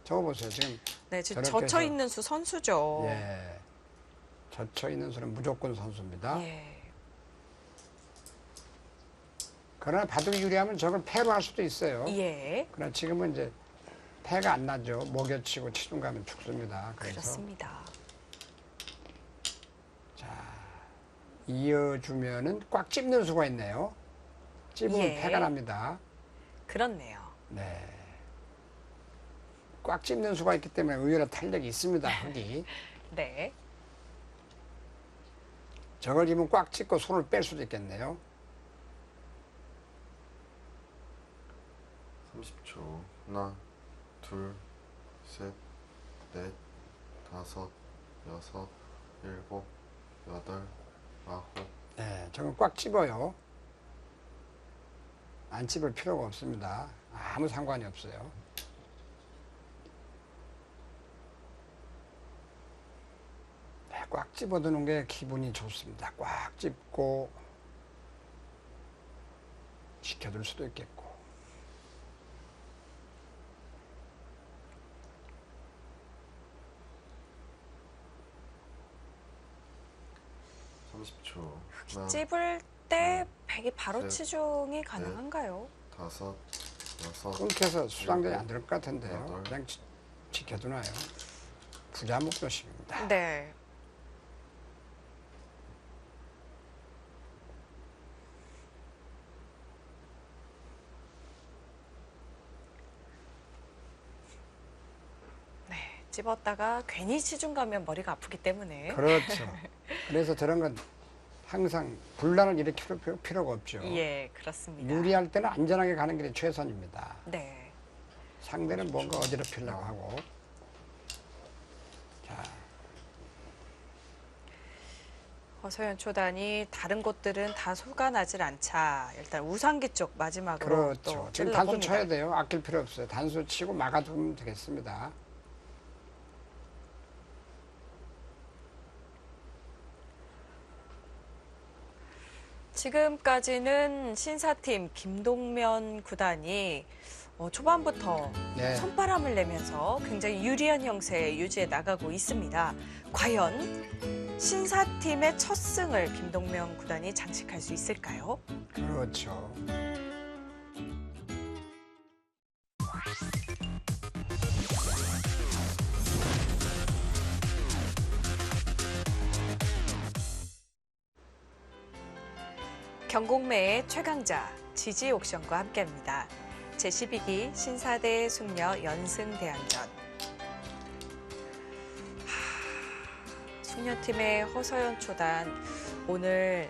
저거 보세요. 지금 네, 지금 저렇게 젖혀 해서- 있는 수 선수죠. 예, 젖혀 있는 수는 무조건 선수입니다. 예. 그러나 바둑이 유리하면 저걸 패로 할 수도 있어요. 예. 그러나 지금은 이제 패가 안 나죠. 먹여치고 치중 가면 죽습니다. 그래서 그렇습니다. 이어주면은 꽉 찝는 수가 있네요. 찝으면 예. 패가 납니다. 그렇네요. 네. 꽉 찝는 수가 있기 때문에 의외로 탄력이 있습니다. 흙이. 네. 저걸 입으면 꽉 찝고 손을 뺄 수도 있겠네요. 30초. 하나, 둘, 셋, 넷, 다섯, 여섯, 일곱, 여덟, 아홉. 네, 저건 꽉 찝어요. 안 찝을 필요가 없습니다. 아무 상관이 없어요. 네, 꽉 찝어두는 게 기분이 좋습니다. 꽉 찝고 지켜둘 수도 있겠고. 하나, 찝을 때 백이 바로 셋, 치중이 가능한가요? 다섯, 여섯, 끊겨서 수상전이 일곱, 안 될 것 같은데요. 여덟. 그냥 지켜두나요? 부자 목조심입니다. 네. 네, 찝었다가 괜히 시중 가면 머리가 아프기 때문에. 그렇죠. 그래서 저런 건 항상 분란을 일으킬 필요가 없죠. 예, 그렇습니다. 유리할 때는 안전하게 가는 길이 최선입니다. 네. 상대는 뭔가 어지럽히려고 하고. 자, 허서연 초단이 다른 곳들은 다 소가 나질 않자. 일단 우상기 쪽 마지막으로 그렇죠. 또 지금 단수 찔러봅니다. 쳐야 돼요. 아낄 필요 없어요. 단수 치고 막아두면 되겠습니다. 지금까지는 신사팀 김동면 구단이 초반부터 네. 손바람을 내면서 굉장히 유리한 형세 유지해 나가고 있습니다. 과연 신사팀의 첫 승을 김동면 구단이 장식할 수 있을까요? 그렇죠. 경공매의 최강자 지지 옥션과 함께합니다. 제12기 신사대 숙녀 연승 대항전. 숙녀팀의 허서연 초단 오늘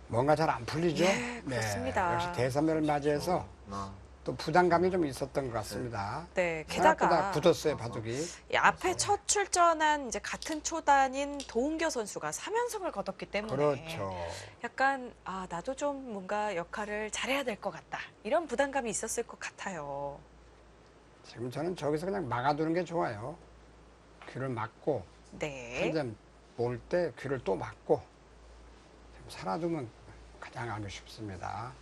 뭔가 잘 안 풀리죠? 예, 그렇습니다. 역시 대선배를 맞이해서 하나, 또 부담감이 좀 있었던 것 같습니다. 네, 생각보다 게다가 굳었어요, 바둑이. 이 앞에 첫 출전한 이제 같은 초단인 도은교 선수가 3연승을 거뒀기 때문에 그렇죠. 약간 나도 좀 뭔가 역할을 잘해야 될 것 같다 이런 부담감이 있었을 것 같아요. 지금 저는 저기서 그냥 막아두는 게 좋아요. 귀를 막고 네, 한 점 볼 때 귀를 또 막고 좀 살아두면 가장 알기 쉽습니다.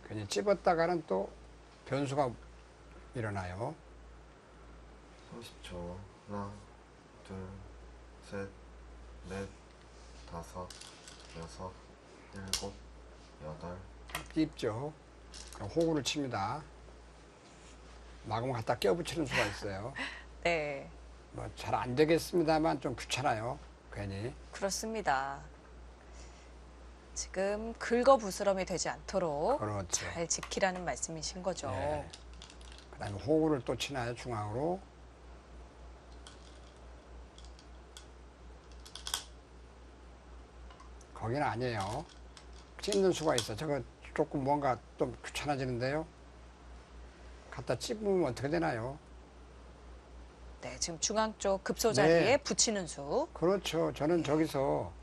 괜히 찝었다가는 또 변수가 일어나요. 30초. 하나, 둘, 셋, 넷, 다섯, 여섯, 일곱, 여덟. 찝죠. 그럼 호구를 칩니다. 막으면 갖다 껴붙이는 수가 있어요. 네, 뭐 잘 안 되겠습니다만 좀 귀찮아요. 괜히. 그렇습니다. 지금 긁어 부스럼이 되지 않도록 그렇죠. 잘 지키라는 말씀이신 거죠. 네. 그다음에 호구를 또 치나요, 중앙으로. 거기는 아니에요. 찢는 수가 있어. 저거 조금 뭔가 좀 귀찮아지는데요. 갖다 찝으면 어떻게 되나요? 네, 지금 중앙 쪽 급소 자리에 네. 붙이는 수. 그렇죠. 저는 저기서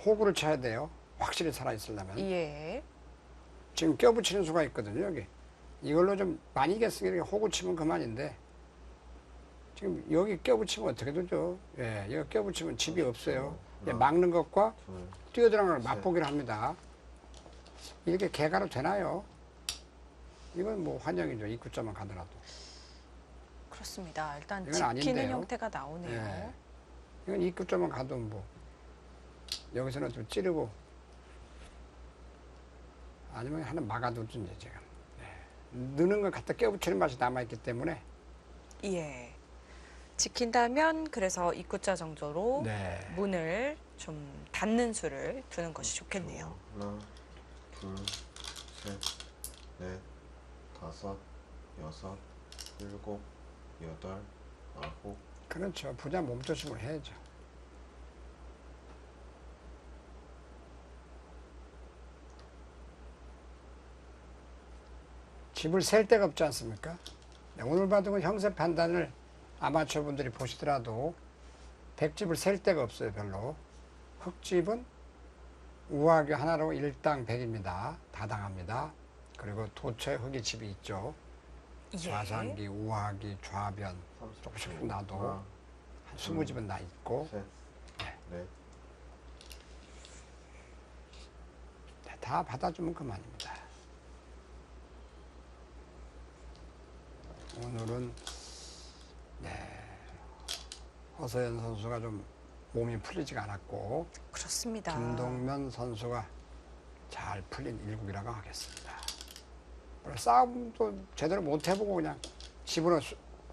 호구를 쳐야 돼요. 확실히 살아있으려면. 예. 지금 껴붙이는 수가 있거든요, 여기. 이걸로 좀 많이 이겼으니까 호구 치면 그만인데, 지금 여기 껴붙이면 어떻게 되죠? 예, 여기 껴붙이면 집이 없어요. 예, 막는 것과 둘, 뛰어들어가는 걸 맛보기를 합니다. 이렇게 개가로 되나요? 이건 뭐 환영이죠. 입구점만 가더라도. 그렇습니다. 일단 이건 지키는 아닌데요. 형태가 나오네요. 예. 이건 입구점만 가도 뭐, 여기서는 좀 찌르고, 아니면 하나 막아두든지 지금. 느는 걸 갖다 껴붙이는 맛이 남아있기 때문에. 예. 지킨다면 그래서 입구자 정도로 네. 문을 좀 닫는 수를 두는 것이 좋겠네요. 하나, 둘, 셋, 넷, 다섯, 여섯, 일곱, 여덟, 아홉. 그렇죠. 부자 몸조심을 해야죠. 집을 셀 데가 없지 않습니까? 네, 오늘 바둑은 형세 판단을 아마추어 분들이 보시더라도 백집을 셀 데가 없어요, 별로. 흑집은 우하기 하나로 일당 100입니다. 다당합니다. 그리고 도처에 흑이 집이 있죠. 예. 좌상기, 우하기, 좌변 조금씩 나도 하나, 한 20집은 나 있고 셋, 넷, 다 받아주면 그만입니다. 오늘은 허서연 선수가 좀 몸이 풀리지가 않았고 그렇습니다. 김동면 선수가 잘 풀린 일국이라고 하겠습니다. 싸움도 제대로 못 해보고 그냥 집으로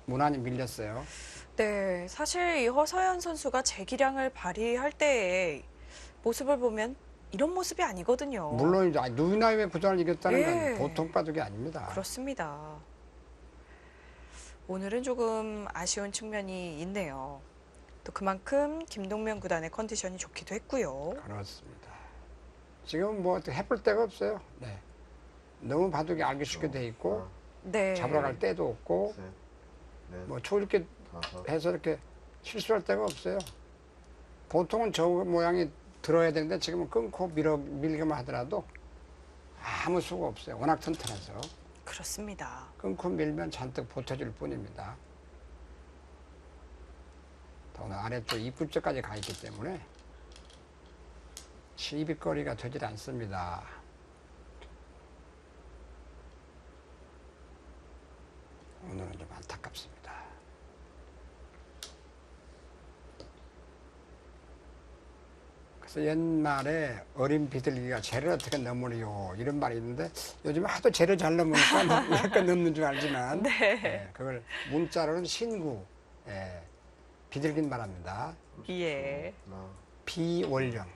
무난히 밀렸어요. 네, 사실 이 허서연 선수가 재기량을 발휘할 때의 모습을 보면 이런 모습이 아니거든요. 물론이죠. 누이나이의 구장을 이겼다는 예. 건 보통 바둑이 아닙니다. 그렇습니다. 오늘은 조금 아쉬운 측면이 있네요. 또 그만큼 김동면 구단의 컨디션이 좋기도 했고요. 그렇습니다. 지금 뭐 해볼 데가 없어요. 네. 너무 바둑이 알기 쉽게 돼 있고 네. 잡으러 갈 데도 없고 셋, 넷, 뭐 이렇게 다섯, 해서 이렇게 실수할 데가 없어요. 보통은 저 모양이 들어야 되는데 지금은 끊고 밀기만 하더라도 아무 수가 없어요. 워낙 튼튼해서 그렇습니다. 끊고 밀면 잔뜩 보태줄 뿐입니다. 더구나 아래쪽 입구쪽까지 가 있기 때문에 시비거리가 되질 않습니다. 오늘은 좀 안타깝습니다. 그래서 옛말에 어린 비둘기가 재를 어떻게 넘으리요 이런 말이 있는데 요즘 하도 재를 잘 넘으니까 약간 넘는 줄 알지만 네. 그걸 문자로는 신구 비둘기는 말합니다. 예. 하나, 비원령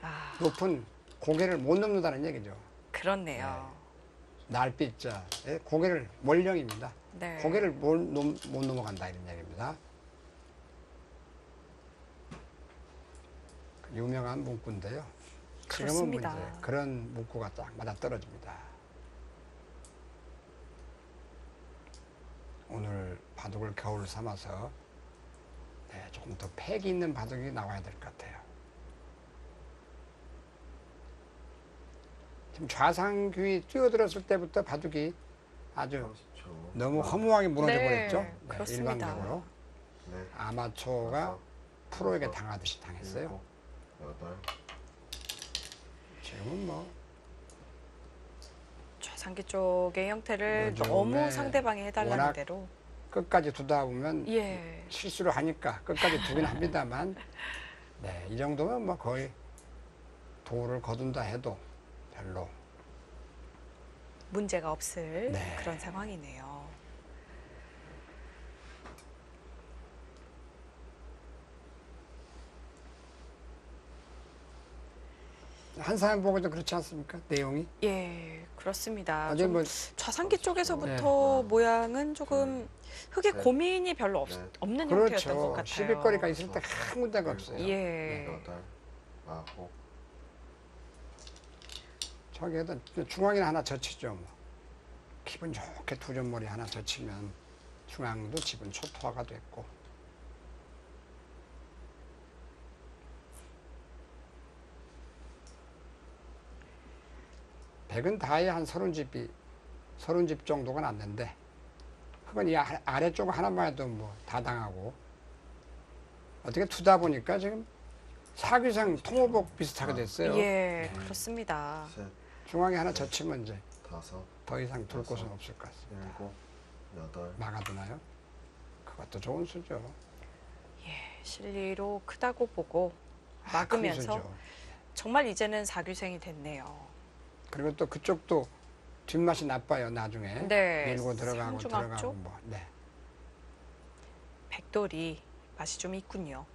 아, 높은 고개를 못 넘는다는 얘기죠. 그렇네요. 날빛자 고개를 원령입니다. 네. 고개를 못 넘어간다 이런 얘기입니다. 유명한 문구인데요. 지금은 뭐 그렇습니다. 이제 그런 문구가 딱 맞아 떨어집니다. 오늘 바둑을 겨울 삼아서 조금 더 패기 있는 바둑이 나와야 될 것 같아요. 지금 좌상귀 뛰어들었을 때부터 바둑이 아주 30초. 너무 허무하게 무너져 네, 버렸죠. 그렇습니다. 일방적으로 넷, 아마추어가 다섯, 프로에게 여섯, 당하듯이 당했어요. 일곱, 여덟, 지금은 뭐 좌상기 쪽의 형태를 요즘에 너무 상대방이 해달라는 워낙 대로. 끝까지 두다 보면 예. 실수를 하니까 끝까지 두긴 합니다만 이 정도면 뭐 거의 도를 거둔다 해도 별로 문제가 없을 네. 그런 상황이네요. 한 사람 보고도 그렇지 않습니까? 내용이 예, 그렇습니다. 어제 좀 뭐 좌상기 쪽에서부터 네. 모양은 조금 흙에 네. 고민이 별로 네. 없는 형태였던 것 그렇죠. 같아요. 시비거리가 있을 때 한 군데가 없어요. 예. 여덟, 아홉, 저기에다 중앙이나 하나 젖히죠. 뭐. 기분 좋게 두점머리 하나 젖히면 중앙도 기분 초토화가 됐고 백은 다에 한 30집 정도가 났는데 그건 이 아래쪽 하나만 해도 뭐 다 당하고 어떻게 두다 보니까 지금 사규상 통호복 비슷하게 됐어요. 예, 그렇습니다. 셋, 중앙에 하나 젖히면 이제 다섯, 더 이상 둘 곳은 없을 것 같습니다. 일곱, 여덟, 막아두나요? 그것도 좋은 수죠. 실리로 크다고 보고 막으면서 큰 수죠. 정말 이제는 사규생이 됐네요. 그리고 또 그쪽도 뒷맛이 나빠요. 나중에 네, 밀고 들어가고 상중앙 들어가고 쪽? 뭐. 네. 백돌이 맛이 좀 있군요.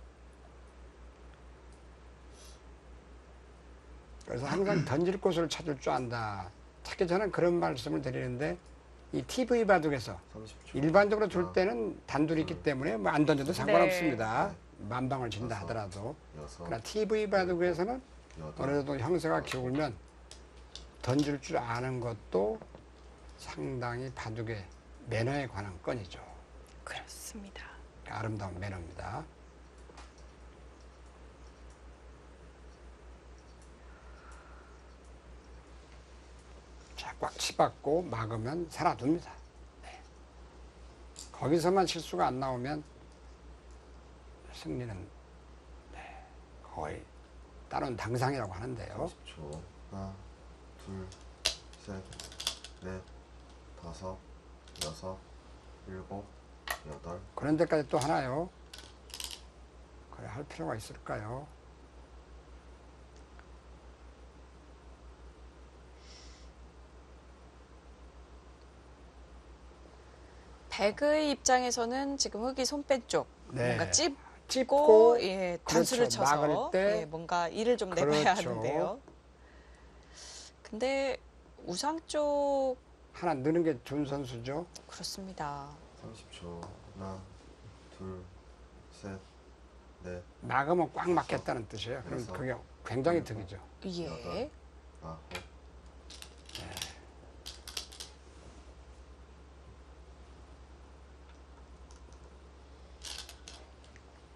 그래서 항상 던질 곳을 찾을 줄 안다. 특히 저는 그런 말씀을 드리는데 이 TV 바둑에서 30초. 일반적으로 둘 때는 단둘이 있기 때문에 뭐 안 던져도 상관없습니다. 네. 만방을 진다 여섯, 하더라도. 여섯, 그러나 TV 바둑에서는 여덟, 어느 정도 형세가 기울면 던질 줄 아는 것도 상당히 바둑의 매너에 관한 건이죠. 그렇습니다. 아름다운 매너입니다. 자, 꽉 치받고 막으면 살아둡니다. 네. 거기서만 실수가 안 나오면 승리는 거의 따른 당상이라고 하는데요. 30초. 하나, 둘, 셋, 넷, 다섯, 여섯, 일곱, 여덟, 그런 데까지 또 하나요. 그래 할 필요가 있을까요? 백의 입장에서는 지금 흑이 손뺀 쪽 네. 뭔가 찝고 찝고, 예, 단수를 그렇죠. 쳐서 막을 때 예, 뭔가 일을 좀 내봐야 그렇죠. 하는데요. 근데 우상 쪽 하나 넣는 게 좋은 선수죠. 그렇습니다. 30초. 하나, 둘, 셋, 넷, 막으면 꽉 막겠다는 뜻이에요. 그럼 그래서 그게 굉장히 득이죠. 예. 여덟, 아홉,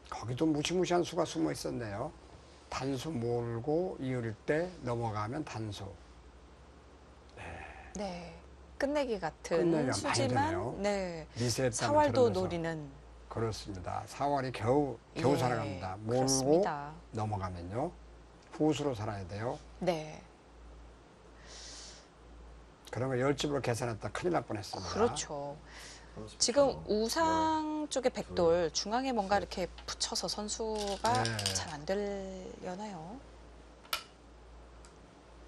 거기도 무시무시한 수가 숨어 있었네요. 단수 몰고 이을 때 넘어가면 단수. 네. 끝내기 같은 끝내기가 많이 수지만 되네요. 네. 미세했다는 사활도 들으면서. 노리는 그렇습니다. 4월이 겨우 예, 살아갑니다. 몰고 그렇습니다. 넘어가면요. 후수로 살아야 돼요. 네. 그런 거 10집으로 계산했다 큰일 날 뻔했습니다. 그렇죠. 30초. 지금 우상 네. 쪽의 백돌 중앙에 뭔가 이렇게 붙여서 선수가 네. 잘 안 되려나요?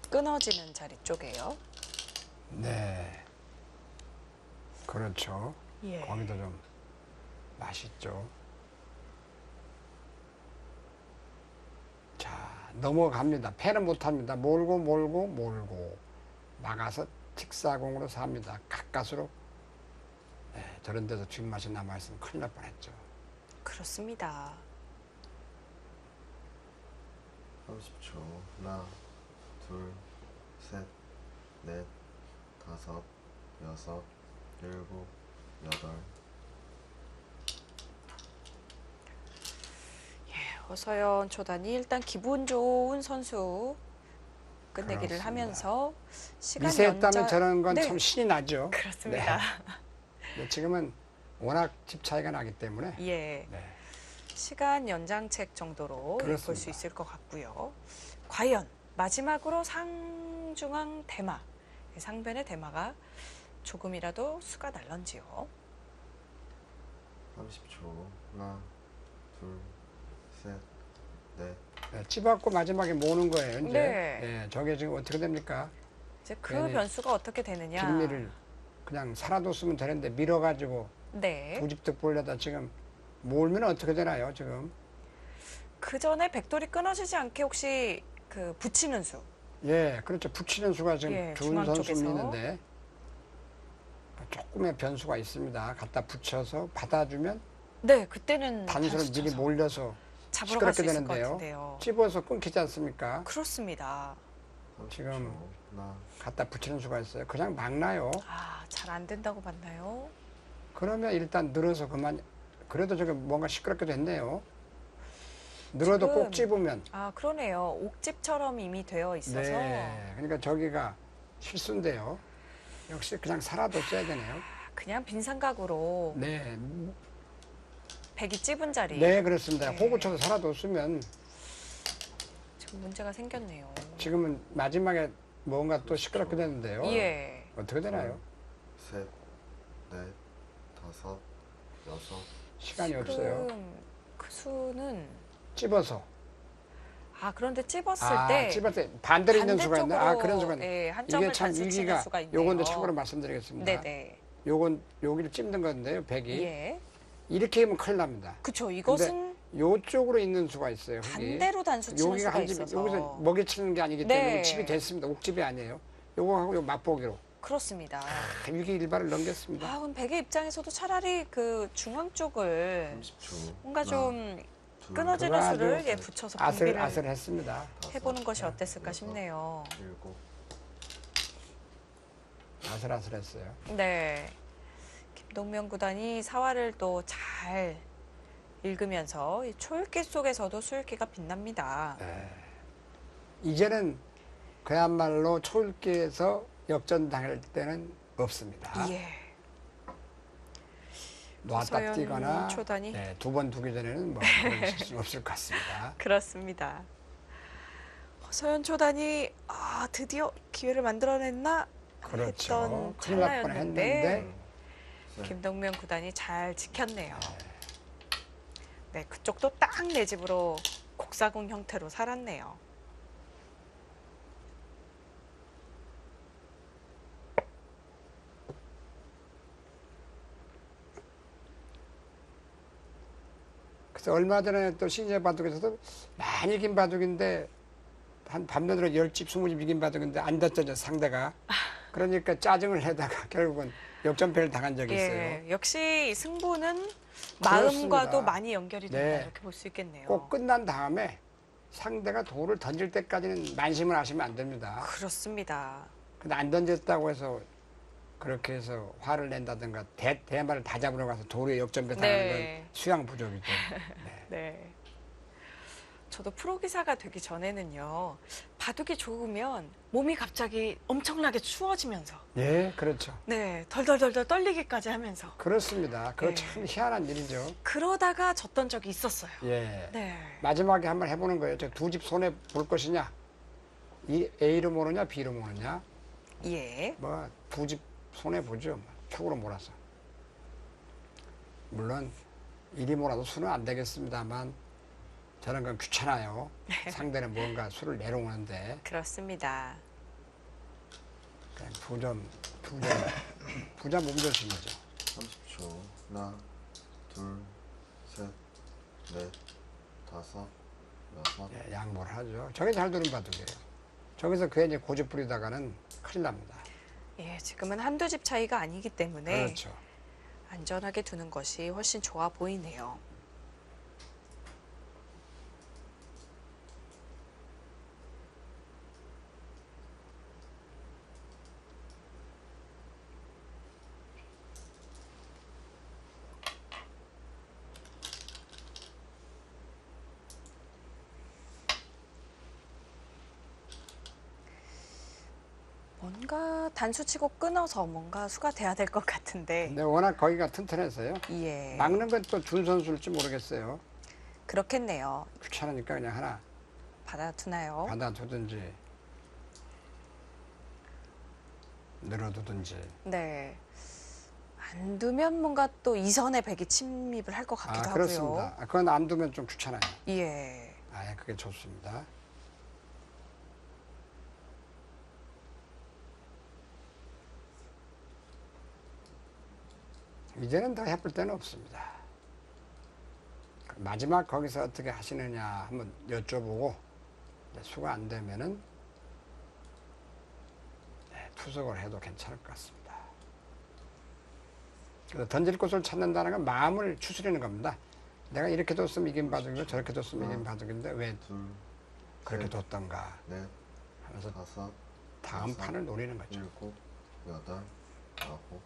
끊어지는 자리 쪽이에요. 네. 그렇죠. 예. 거기도 좀 맛있죠. 자, 넘어갑니다. 패는 못합니다. 몰고 몰고 몰고 막아서 직사공으로 삽니다. 가까스로. 네, 저런 데서 뒷맛이 남아있으면 큰일 날 뻔했죠. 그렇습니다. 30초. 하나, 둘, 셋, 넷, 다섯, 여섯, 일곱, 여덟. 허서연 초단이 일단 기분 좋은 선수 끝내기를 그렇습니다. 하면서 시간 미세했다면 연장 저런 건 참 네. 신이 나죠. 그렇습니다. 네, 지금은 워낙 집 차이가 나기 때문에 예. 네. 시간 연장책 정도로 볼 수 그렇습니다. 있을 것 같고요. 과연 마지막으로 상중앙 대마, 상변의 대마가 조금이라도 수가 날런지요. 30초. 하나, 둘, 셋, 넷. 네, 찝었고 마지막에 모으는 거예요. 이제 네. 네, 저게 지금 어떻게 됩니까? 이제 그 괜히 변수가 어떻게 되느냐. 뒷미를 그냥 살아뒀으면 되는데 밀어가지고 네. 부집득 보려다 지금 몰면 어떻게 되나요? 지금 그 전에 백돌이 끊어지지 않게 혹시 그 붙이는 수. 예, 그렇죠. 붙이는 수가 지금 예, 좋은 중앙 선수 쪽에서. 있는데 조금의 변수가 있습니다. 갖다 붙여서 받아주면 네, 그때는 단수를 단수 미리 쳐서 몰려서 잡으러 갈 수 시끄럽게 있을 것 되는데요. 같은데요. 찝어서 끊기지 않습니까? 그렇습니다. 30초. 지금 하나, 갖다 붙이는 수가 있어요. 그냥 막 나요. 아, 잘 안 된다고 봤나요? 그러면 일단 늘어서 그만. 그래도 저게 뭔가 시끄럽게 됐네요. 늘어도 지금 꼭 찝으면. 아, 그러네요. 옥집처럼 이미 되어 있어서 네. 그러니까 저기가 실수인데요. 역시 그냥 살아뒀어야 되네요. 그냥 빈 삼각으로 네. 백이 찝은 자리. 네, 그렇습니다. 네. 호구 쳐서 살아뒀으면 지금 문제가 생겼네요. 지금은 마지막에 뭔가 또 시끄럽게 됐는데요. 예. 어떻게 되나요? 셋, 넷, 다섯, 여섯. 시간이 없어요. 지금 그 수는 찝어서. 그런데 찝었을 아, 때 찝을 때 반대로 있는 수가 있네. 아, 반대쪽으로, 그런 수가 있네. 예, 한 점을 이게 참 단수 치는 위기가 수가 있네요. 요건데 참고로 말씀드리겠습니다. 네네. 요건 여기를 찝는 건데요. 백이 예. 이렇게 하면 큰일 납니다. 그쵸. 이것은 요쪽으로 있는 수가 있어요. 흙이. 반대로 단수 치는 여기가 수가 한 집이 있어서. 여기서 먹이 치는 게 아니기 네. 때문에 집이 됐습니다. 옥집이 아니에요. 요거하고 요 맛보기로 그렇습니다. 일기일발을 넘겼습니다. 그럼 백의 입장에서도 차라리 그 중앙 쪽을 30초. 뭔가 좀 둘, 끊어지는 그거 수를 아주 예, 붙여서 분비를 아슬아슬했습니다. 다섯, 해보는 것이 네. 어땠을까 여섯, 싶네요. 일곱. 아슬아슬했어요. 네. 김동명 구단이 사활을 또 잘 읽으면서 이 초읽기 속에서도 수읽기가 빛납니다. 네. 이제는 그야말로 초읽기에서 역전당할 때는 없습니다. 예. 놨다 허서연 뛰거나 초단이? 네, 두 번 두기 전에는 뭐 그런 실수 없을 것 같습니다. 그렇습니다. 허서연 초단이 드디어 기회를 만들어냈나 그렇죠. 했던 큰일 날 찰나였는데 뻔했는데 셋, 김동명 구단이 잘 지켰네요. 네, 그쪽도 딱 내 집으로 곡사공 형태로 살았네요. 그래서 얼마 전에 또 신세 바둑에서도 많이 이긴 바둑인데 한 반면으로 10집, 20집 이긴 바둑인데 안 졌죠, 상대가. 그러니까 짜증을 내다가 결국은 역전패를 당한 적이 있어요. 예, 역시 이 승부는 그렇습니다. 마음과도 많이 연결이 된다 네. 이렇게 볼 수 있겠네요. 꼭 끝난 다음에 상대가 돌을 던질 때까지는 만심을 하시면 안 됩니다. 그렇습니다. 근데 안 던졌다고 해서 그렇게 해서 화를 낸다든가 대마를 다 잡으러 가서 도로에 역전패 당하는 네. 건 수양 부족이죠. 네. 네. 저도 프로기사가 되기 전에는요, 바둑이 좋으면 몸이 갑자기 엄청나게 추워지면서, 예, 그렇죠. 네, 덜덜덜덜 떨리기까지 하면서, 그렇습니다. 그거 네. 참 희한한 일이죠. 그러다가 졌던 적이 있었어요. 예. 네. 마지막에 한번 해보는 거예요. 저 두 집 손에 볼 것이냐, 이 A로 모느냐, B로 모느냐, 예. 뭐 두 집 손에 보죠. 촉으로 몰아서. 물론 이리 몰아도 수는 안 되겠습니다만 저는 그건 귀찮아요. 상대는 뭔가 수를 내려오는데 그렇습니다. 그냥 부자 몸조심이죠. 30초. 하나, 둘, 셋, 넷, 다섯, 여섯. 예, 양보를 하죠. 저게 잘 두는 바둑이에요. 저기서 괜히 고집 부리다가는 큰일 납니다. 예, 지금은 한두 집 차이가 아니기 때문에 그렇죠. 안전하게 두는 것이 훨씬 좋아 보이네요. 뭔가 단수치고 끊어서 뭔가 수가 돼야 될 것 같은데. 근데 워낙 거기가 튼튼해서요. 예. 막는 건 또 준 선수일지 모르겠어요. 그렇겠네요. 귀찮으니까 그냥 하나 받아두나요? 받아두든지 늘어두든지. 네. 안 두면 뭔가 또 이선의 백이 침입을 할 것 같기도 하고요. 그렇습니다. 그건 안 두면 좀 귀찮아요. 예. 그게 좋습니다. 이제는 더 해볼 데는 없습니다. 마지막 거기서 어떻게 하시느냐 한번 여쭤보고 수가 안 되면은 투석을 해도 괜찮을 것 같습니다. 그래서 던질 곳을 찾는다는 건 마음을 추스리는 겁니다. 내가 이렇게 뒀으면 이긴 바둑이고 저렇게 뒀으면 이긴 바둑인데 왜 둘, 그렇게 셋, 뒀던가 넷, 하면서 다섯, 다음 여섯, 판을 노리는 거죠. 일곱, 여덟, 아홉.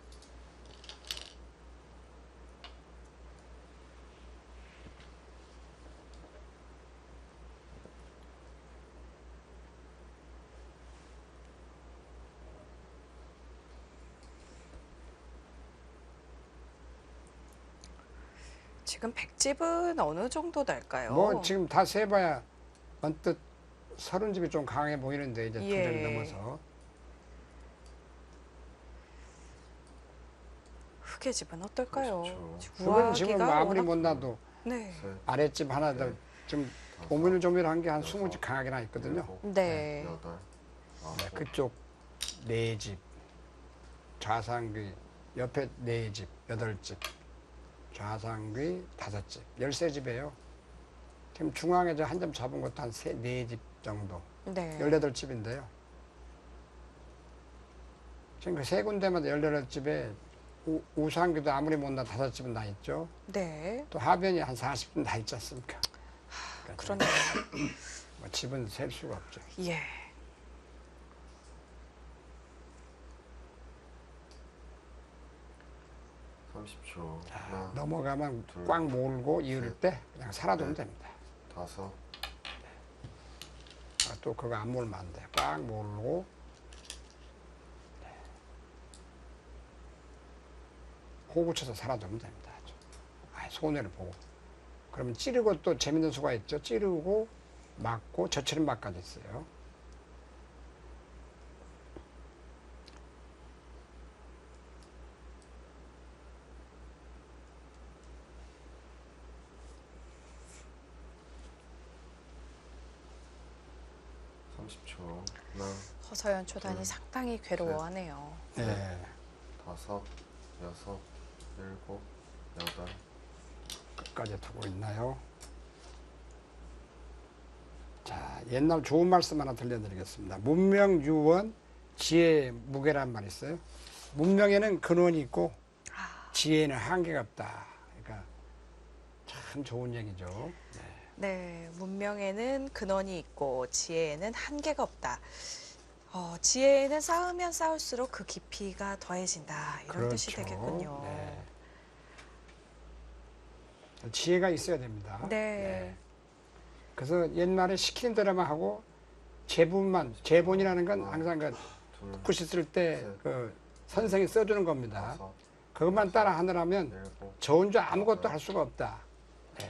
지금 백집은 어느 정도 날까요? 뭐 지금 다 세봐야 언뜻 30집이 좀 강해 보이는데 이제 예. 2점이 넘어서 흑의 집은 어떨까요? 그렇죠. 그건 지금 우아하기가 아무리 워낙- 못나도 네. 셋, 아랫집 하나 더 좀 오밀조밀한 게 한 20집 강하게 나 있거든요. 일곱, 네. 여덟, 아홉. 그쪽 4집 좌상귀 옆에 4집 8집 좌상귀 5집 13집이에요. 지금 중앙에 저 한 점 잡은 것도 한 4집 정도 네. 18집인데요. 지금 그 세 군데마다 18집에 우상귀도 아무리 못나 5집은 나 있죠. 네. 또 하변이 한 40분 나 있지 않습니까? 그러네요. 뭐 집은 셀 수가 없죠. 예. (30초) 자, 하나, 넘어가면 둘, 꽉 몰고 이을 셋, 때 그냥 살아두면 넷. 됩니다. 다섯, 또 그거 안 몰면 안 돼. 꽉 몰고 호구 쳐서 살아두면 됩니다. 손해를 보고. 그러면 찌르고 또 재밌는 수가 있죠. 찌르고 맞고 젖히는 맛까지 있어요. (30초) 하나, 허서연 초단이 상당히 괴로워하네요. 네. 다섯, 여섯, 일곱, 여덟. 끝까지 두고 있나요? 자, 옛날 좋은 말씀 하나 들려드리겠습니다. 문명유원 지혜 무게란 말이 있어요. 문명에는 근원이 있고 지혜에는 한계가 없다. 그러니까 참 좋은 얘기죠. 네. 네, 문명에는 근원이 있고 지혜에는 한계가 없다. 지혜에는 쌓으면 쌓을수록 그 깊이가 더해진다. 이런 뜻이 그렇죠. 되겠군요. 네. 지혜가 있어야 됩니다. 네. 그래서 옛날에 시키는 대로만 하고 제본이라는 건 항상 그 둘, 국시 쓸 때 셋. 그 선생이 써주는 겁니다. 다섯, 그것만 따라 하느라면 일곱, 저 혼자 아무것도 할 수가 없다. 네.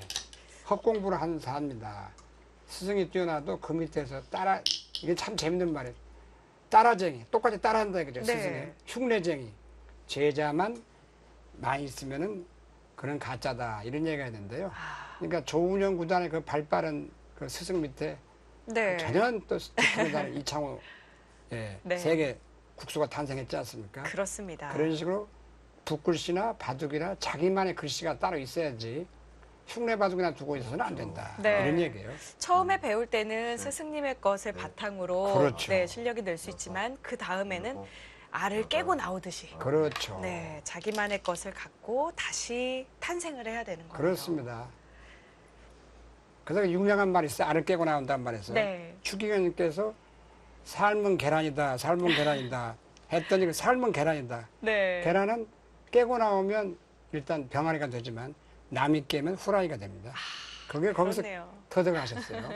헛공부를 하는 사람입니다. 스승이 뛰어나도 그 밑에서 따라, 이게 참 재밌는 말이에요. 따라쟁이, 똑같이 따라한다 이거죠. 네. 스승이. 흉내쟁이. 제자만 많이 있으면은 그는 가짜다. 이런 얘기가 있는데요. 그러니까 조운영 구단의 그 발빠른 그 스승 밑에 네. 전혀 또 구단 이창호 예, 네. 세계 국수가 탄생했지 않습니까? 그렇습니다. 그런 식으로 붓글씨나 바둑이나 자기만의 글씨가 따로 있어야지 흉내 바둑이나 두고 있어서는 안 된다. 네. 이런 얘기예요. 처음에 배울 때는 스승님의 것을 바탕으로 그렇죠. 네, 실력이 늘 수 있지만 그 다음에는 일곱, 알을 깨고 나오듯이 그렇죠. 네, 자기만의 것을 갖고 다시 탄생을 해야 되는 거예요. 그렇습니다. 그래서 유명한 말이 있어요. 알을 깨고 나온단 말이었어요. 네. 추기경님께서 삶은 계란이다, 삶은 계란이다 했더니 그 삶은 계란이다. 네. 계란은 깨고 나오면 일단 병아리가 되지만 남이 깨면 후라이가 됩니다. 그게 거기서 그렇네요. 터득을 하셨어요.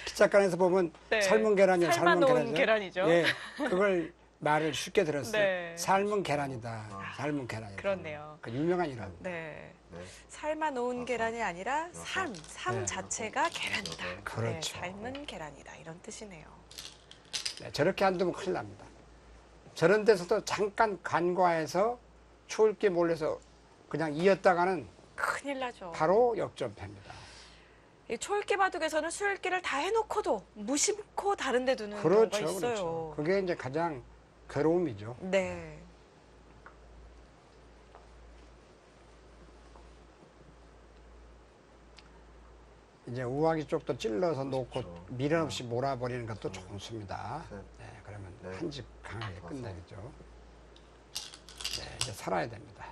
기차관에서 보면 네. 삶은 계란이야, 삶은 삶아놓은 계란이죠. 계란이죠. 예, 그걸 말을 쉽게 들었어요. 네. 삶은 계란이다, 삶은 계란이다. 그렇네요. 그 유명한 이런. 네. 네, 삶아 놓은 계란이 아니라 삶 네. 자체가 계란이다. 그렇죠. 네, 삶은 계란이다. 이런 뜻이네요. 네, 저렇게 안 두면 큰일 납니다. 저런 데서도 잠깐 간과해서 추울게 몰래서 그냥 이었다가는 큰일 나죠. 바로 역전패입니다. 이 초읽기 바둑에서는 수읽기를 다 해놓고도 무심코 다른 데 두는 그렇죠, 경우가 있어요. 그렇죠. 그게 이제 가장 괴로움이죠. 네. 이제 우아기 쪽도 찔러서 놓고 그렇죠. 미련 없이 몰아버리는 것도 좋습니다. 셋. 네, 그러면 네. 한 집 강하게 다섯. 끝내겠죠. 네, 이제 살아야 됩니다.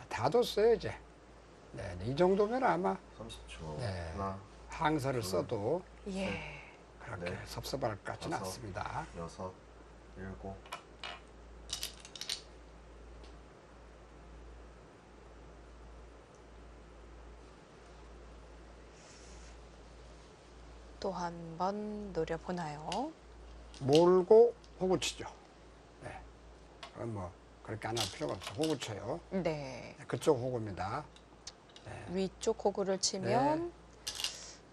다 뒀어요, 이제. 네, 이 정도면 아마 30초. 네. 하나, 항서를 둘. 써도 예. 그렇게 네. 섭섭할 것 같지는 다섯. 않습니다. 여섯, 일곱, 또 한 번 노려보나요? 몰고 호구 치죠. 네. 그건 뭐 그렇게 안 할 필요가 없어. 호구 쳐요. 네. 그쪽 호구입니다. 위쪽 호구를 치면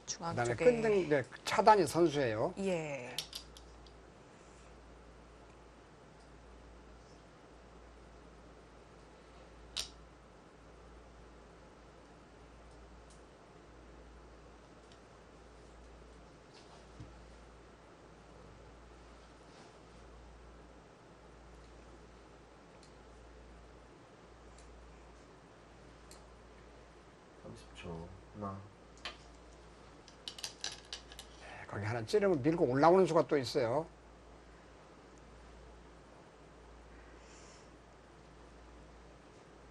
중앙 그다음에 쪽에 끊는 네, 차단이 선수예요. 예. 하나, 네, 거기 하나 찌르면 밀고 올라오는 수가 또 있어요.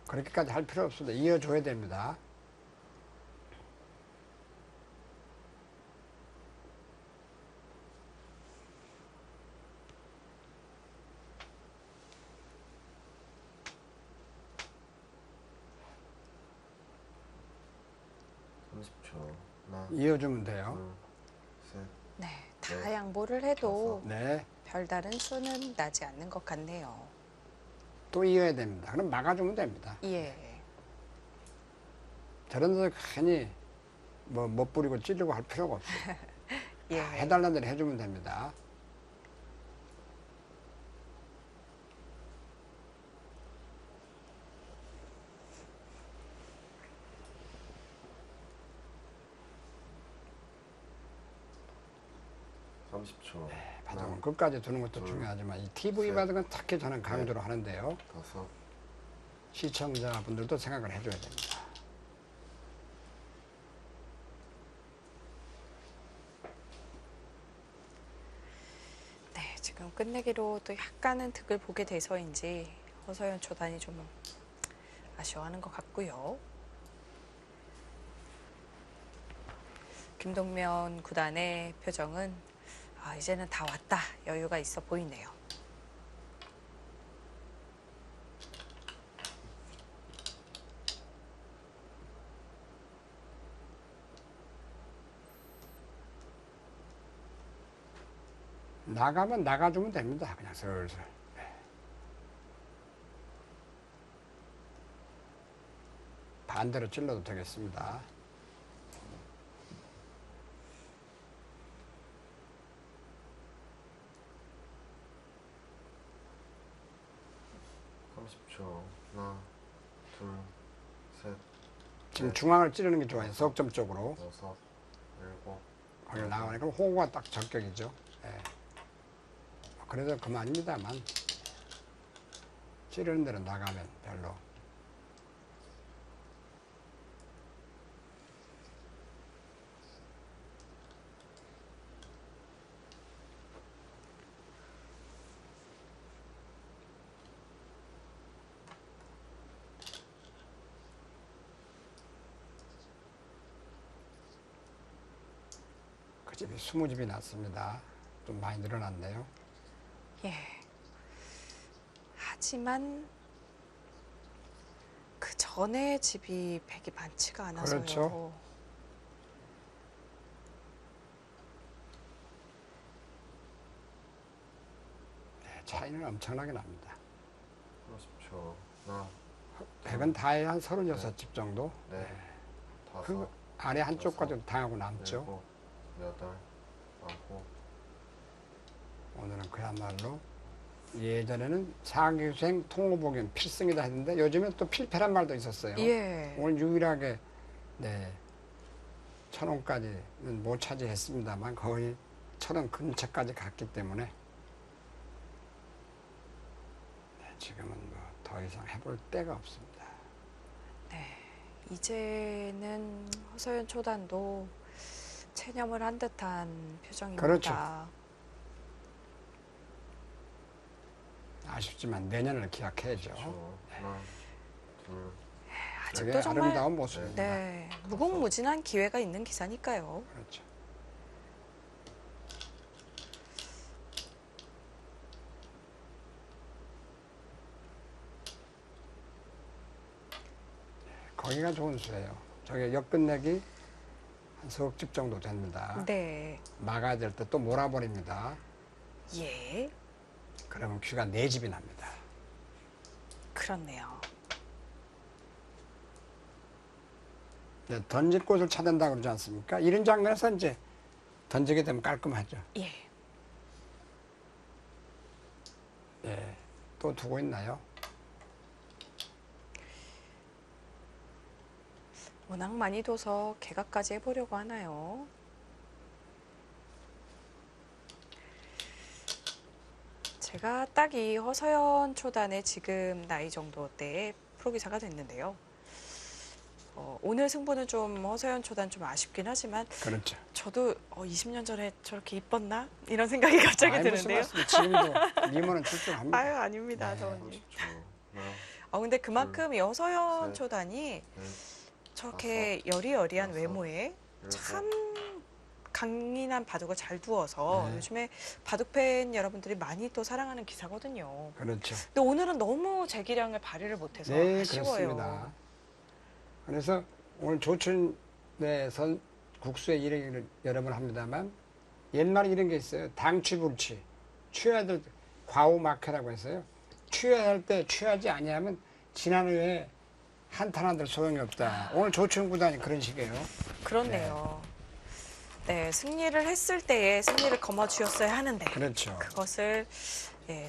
그렇게까지 할 필요 없습니다. 이어줘야 됩니다. 하나, 이어주면 돼요. 둘, 셋, 네. 다 양보를 해도 네. 별다른 수는 나지 않는 것 같네요. 또 이어야 됩니다. 그럼 막아주면 됩니다. 예. 저런 데서 괜히 뭐 못 부리고 찌르고 할 필요가 없어요. 예. 다 해달라는 대로 해주면 됩니다. 30초. 네, 바둑은 끝까지 두는 것도 중요하지만 이 TV 셋, 바둑은 특히 저는 강조를 하는데요. 5, 시청자분들도 생각을 해줘야 됩니다. 네, 지금 끝내기로 또 약간은 득을 보게 돼서인지 허서연 초단이 좀 아쉬워하는 것 같고요. 김동면 구단의 표정은 이제는 다 왔다, 여유가 있어 보이네요. 나가면 나가주면 됩니다. 그냥 슬슬. 네. 반대로 찔러도 되겠습니다. 하나, 둘, 셋, 지금 중앙을 찌르는 게 좋아요. 석점 쪽으로. 6, 7, 거기 나가니까 호구가 딱 적격이죠. 예. 그래도 그만입니다만 찌르는 대로 나가면 별로. 그 집이 20집이 났습니다. 좀 많이 늘어났네요. 예. 하지만 그 전에 집이 백이 많지가 않아서요. 그렇죠. 네, 차이는 엄청나게 납니다. 30초. 하나, 백은 다 해야 한 36집 정도. 네, 다섯, 그 아래 한쪽까지 당하고 남죠. 일곱, 여덟, 아홉. 오늘은 그야말로 예전에는 사기생 통호복용 필승이다 했는데 요즘엔 또 필패란 말도 있었어요. 예. 오늘 유일하게 네, 1000원까지는 못 차지했습니다만 거의 1000원 근처까지 갔기 때문에 네, 지금은 뭐 더 이상 해볼 데가 없습니다. 네. 이제는 허서연 초단도 체념을 한 듯한 표정입니다. 그렇죠. 아쉽지만 내년을 기약해야죠. 10초. 하나, 둘, 아직도 되게 정말 아름다운 모습입니다. 네, 무궁무진한 기회가 있는 기사니까요. 그렇죠. 거기가 좋은 수예요. 저게 역끝내기 한 석집 정도 됩니다. 네. 막아야 될 때 또 몰아버립니다. 예. 그러면 귀가 4집이 납니다. 그렇네요. 네, 던질 곳을 찾는다고 그러지 않습니까? 이런 장면에서 이제 던지게 되면 깔끔하죠. 예. 네, 또 두고 있나요? 워낙 많이 둬서 개각까지 해보려고 하나요? 제가 딱 이 허서연 초단의 지금 나이 정도 때의 프로기사가 됐는데요. 오늘 승부는 좀 허서연 초단 좀 아쉽긴 하지만 그렇죠. 저도 20년 전에 저렇게 이뻤나? 이런 생각이 갑자기 아이, 무슨 드는데요. 말씀, 지금도 미모는 출중합니다. 아유, 아닙니다, 네. 저원님. 30초. 하나, 근데 그만큼 이 허서연 셋, 초단이 넷, 저렇게 여리여리한 여섯, 외모에 일곱, 참 강인한 바둑을 잘 두어서 네. 요즘에 바둑팬 여러분들이 많이 또 사랑하는 기사거든요. 그렇죠. 근데 오늘은 너무 제 기량을 발휘를 못해서 네, 아쉬워요. 그렇습니다. 그래서 오늘 조춘래 선 국수의 일행을 여러 번 합니다만 옛날에 이런 게 있어요. 당취불취. 취해야 될 때, 과우막해라고 했어요. 취해야 할 때 취하지 아니하면 지난 후에 한탄한들 소용이 없다. 오늘 조춘 구단이 그런 식이에요. 그렇네요. 네, 승리를 했을 때에 승리를 거머쥐었어야 하는데 그렇죠. 그것을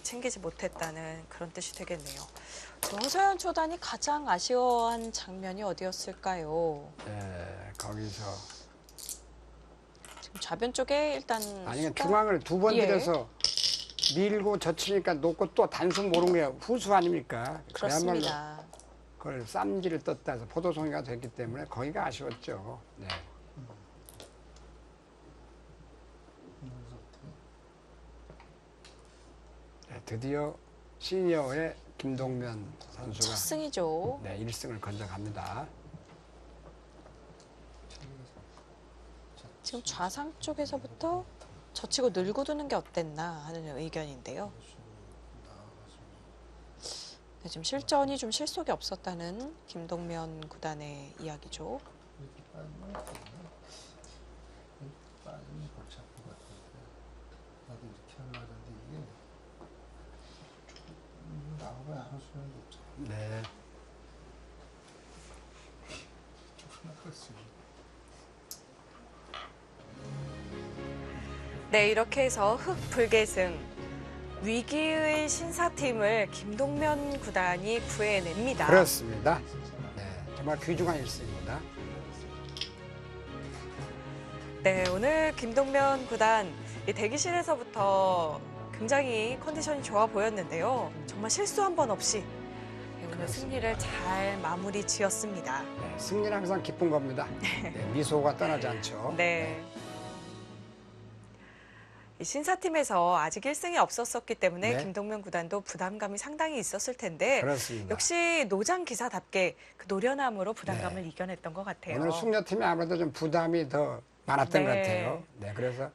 챙기지 못했다는 그런 뜻이 되겠네요. 허서연 초단이 가장 아쉬워한 장면이 어디였을까요? 네, 거기서 좌변 쪽에 일단 아니 수가- 중앙을 두 번 예. 들여서 밀고 젖히니까 놓고 또 단순 모른 게 후수 아닙니까? 그야말로 그렇습니다. 그걸 쌈지를 떴다 해서 포도송이가 됐기 때문에 거기가 아쉬웠죠. 네. 네, 드디어 시니어의 김동면 첫 선수가 승이죠. 네, 1승을 건져갑니다. 지금 좌상 쪽에서부터 젖히고 늘고 두는 게 어땠나 하는 의견인데요. 네, 지금 실전이 좀 실속이 없었다는 김동면 구단의 이야기죠. 빠지면 골치 아플 것 같은데 나도 이렇게 하려고 하는데 이게 나오고 안 수는 없잖아. 네. 그렇지. 네, 이렇게 해서 흑불계승 위기의 신사팀을 김동면 구단이 구해냅니다. 그렇습니다. 네, 정말 귀중한 1승입니다. 네, 오늘 김동면 구단 이 대기실에서부터 굉장히 컨디션이 좋아 보였는데요. 정말 실수 한 번 없이 오늘 승리를 잘 마무리 지었습니다. 네, 승리는 항상 기쁜 겁니다. 네, 미소가 떠나지 않죠. 네. 이 신사팀에서 아직 1승이 없었었기 때문에 네. 김동면 구단도 부담감이 상당히 있었을 텐데 그렇습니다. 역시 노장 기사답게 그 노련함으로 부담감을 이겨냈던 것 같아요. 오늘 숙녀팀이 아무래도 좀 부담이 더 많았던 네. 것 같아요. 네, 그래서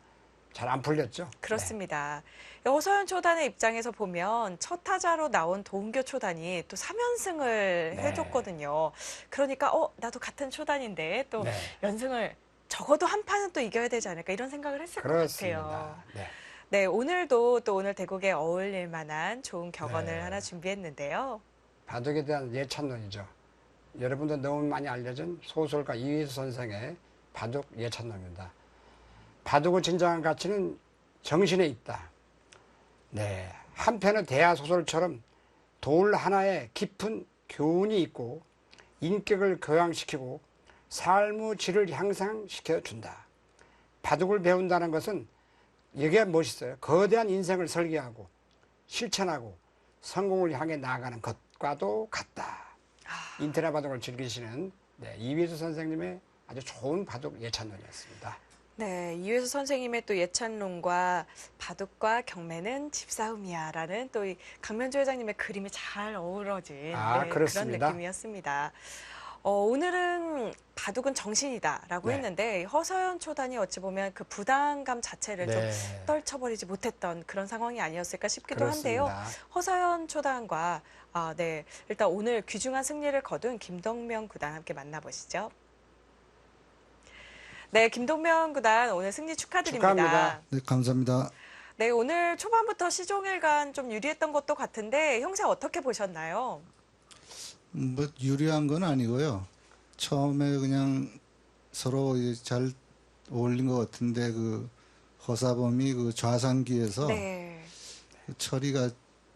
잘 안 풀렸죠. 그렇습니다. 허서연 초단의 입장에서 보면 첫 타자로 나온 도은교 초단이 또 3연승을 네. 해줬거든요. 그러니까 나도 같은 초단인데 또 네. 연승을 적어도 한 판은 또 이겨야 되지 않을까 이런 생각을 했을 것 같아요. 그렇습니다. 네. 네, 오늘도 또 오늘 대국에 어울릴 만한 좋은 격언을 네. 하나 준비했는데요. 바둑에 대한 예찬론이죠. 여러분도 너무 많이 알려진 소설가 이휘수 선생의 바둑 예찬론입니다. 바둑의 진정한 가치는 정신에 있다. 네, 한편의 대하 소설처럼 돌 하나에 깊은 교훈이 있고 인격을 교양시키고 삶의 질을 향상시켜 준다. 바둑을 배운다는 것은 이게 멋있어요. 거대한 인생을 설계하고 실천하고 성공을 향해 나아가는 것과도 같다. 인터넷 바둑을 즐기시는 이휘수 선생님의 아주 좋은 바둑 예찬론이었습니다. 네, 이회수 선생님의 또 예찬론과 바둑과 경매는 집싸움이야라는 또 이 강면조 회장님의 그림이 잘 어우러진 그런 그렇습니다. 느낌이었습니다. 오늘은 바둑은 정신이다라고 네. 했는데 허서연 초단이 어찌 보면 그 부담감 자체를 좀 네. 떨쳐버리지 못했던 그런 상황이 아니었을까 싶기도 그렇습니다. 한데요. 허서연 초단과 네, 일단 오늘 귀중한 승리를 거둔 김동면 구단 함께 만나보시죠. 네, 김동면 구단 오늘 승리 축하드립니다. 축하합니다. 네, 감사합니다. 네, 오늘 초반부터 시종일관 좀 유리했던 것도 같은데 형사 어떻게 보셨나요? 뭐 유리한 건 아니고요. 처음에 그냥 서로 이제 잘 어울린 것 같은데 그 허사범이 그 좌상기에서 네. 그 처리가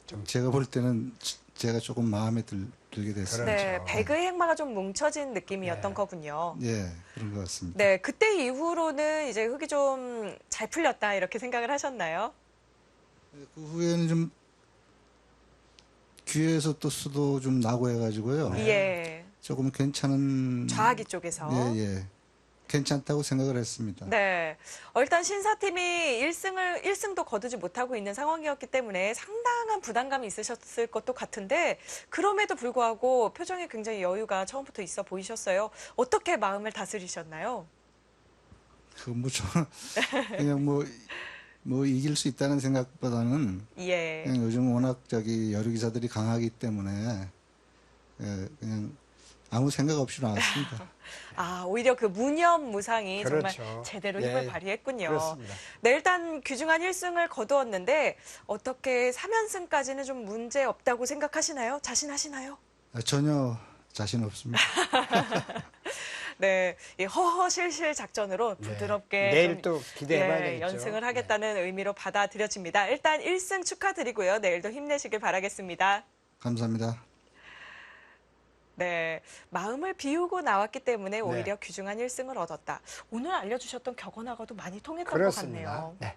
좀 제가 볼 때는 제가 조금 마음에 들게 됐어요. 그렇죠. 네, 배그의 행마가 좀 뭉쳐진 느낌이었던 네. 거군요. 예, 그런 것 같습니다. 네, 그때 이후로는 이제 흙이 좀 잘 풀렸다 이렇게 생각을 하셨나요? 그 후에는 좀 귀에서 또 수도 좀 나고 해가지고요. 예. 조금 괜찮은 좌하기 쪽에서. 예. 괜찮다고 생각을 했습니다. 네. 일단 신사팀이 1승도 거두지 못하고 있는 상황이었기 때문에 상당한 부담감이 있으셨을 것도 같은데 그럼에도 불구하고 표정에 굉장히 여유가 처음부터 있어 보이셨어요. 어떻게 마음을 다스리셨나요? 저는 그냥 뭐 이길 수 있다는 생각보다는 예. 그냥 요즘 워낙 여류 기사들이 강하기 때문에 그냥 아무 생각 없이 나왔습니다. 오히려 그 무념무상이 그렇죠. 정말 제대로 예, 힘을 발휘했군요. 그렇습니다. 네, 일단 귀중한 1승을 거두었는데 어떻게 3연승까지는 좀 문제 없다고 생각하시나요? 자신하시나요? 전혀 자신 없습니다. 네, 이 허허실실 작전으로 네. 부드럽게 내일 좀, 또 기대해봐야 되겠죠. 연승을 하겠다는 의미로 받아들여집니다. 일단 1승 축하드리고요. 내일도 힘내시길 바라겠습니다. 감사합니다. 네, 마음을 비우고 나왔기 때문에 오히려 귀중한 1승을 얻었다. 오늘 알려주셨던 격언하고도 많이 통했던 것 그렇습니다. 같네요. 네.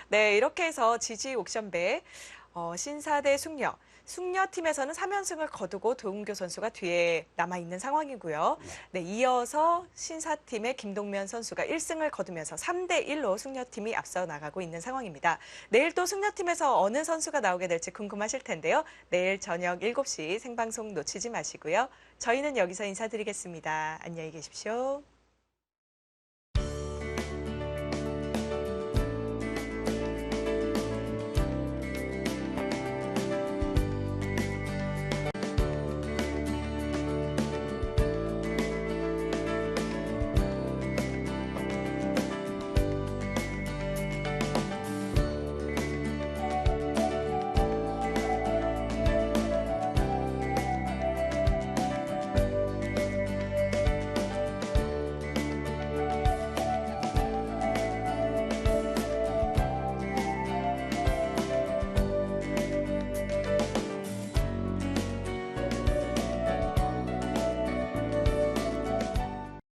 네, 이렇게 해서 지지 옥션배 신사 대 숙녀. 숙녀팀에서는 3연승을 거두고 도은교 선수가 뒤에 남아있는 상황이고요. 네, 이어서 신사팀의 김동면 선수가 1승을 거두면서 3대 1로 숙녀팀이 앞서 나가고 있는 상황입니다. 내일 또 숙녀팀에서 어느 선수가 나오게 될지 궁금하실 텐데요. 내일 저녁 7시 생방송 놓치지 마시고요. 저희는 여기서 인사드리겠습니다. 안녕히 계십시오.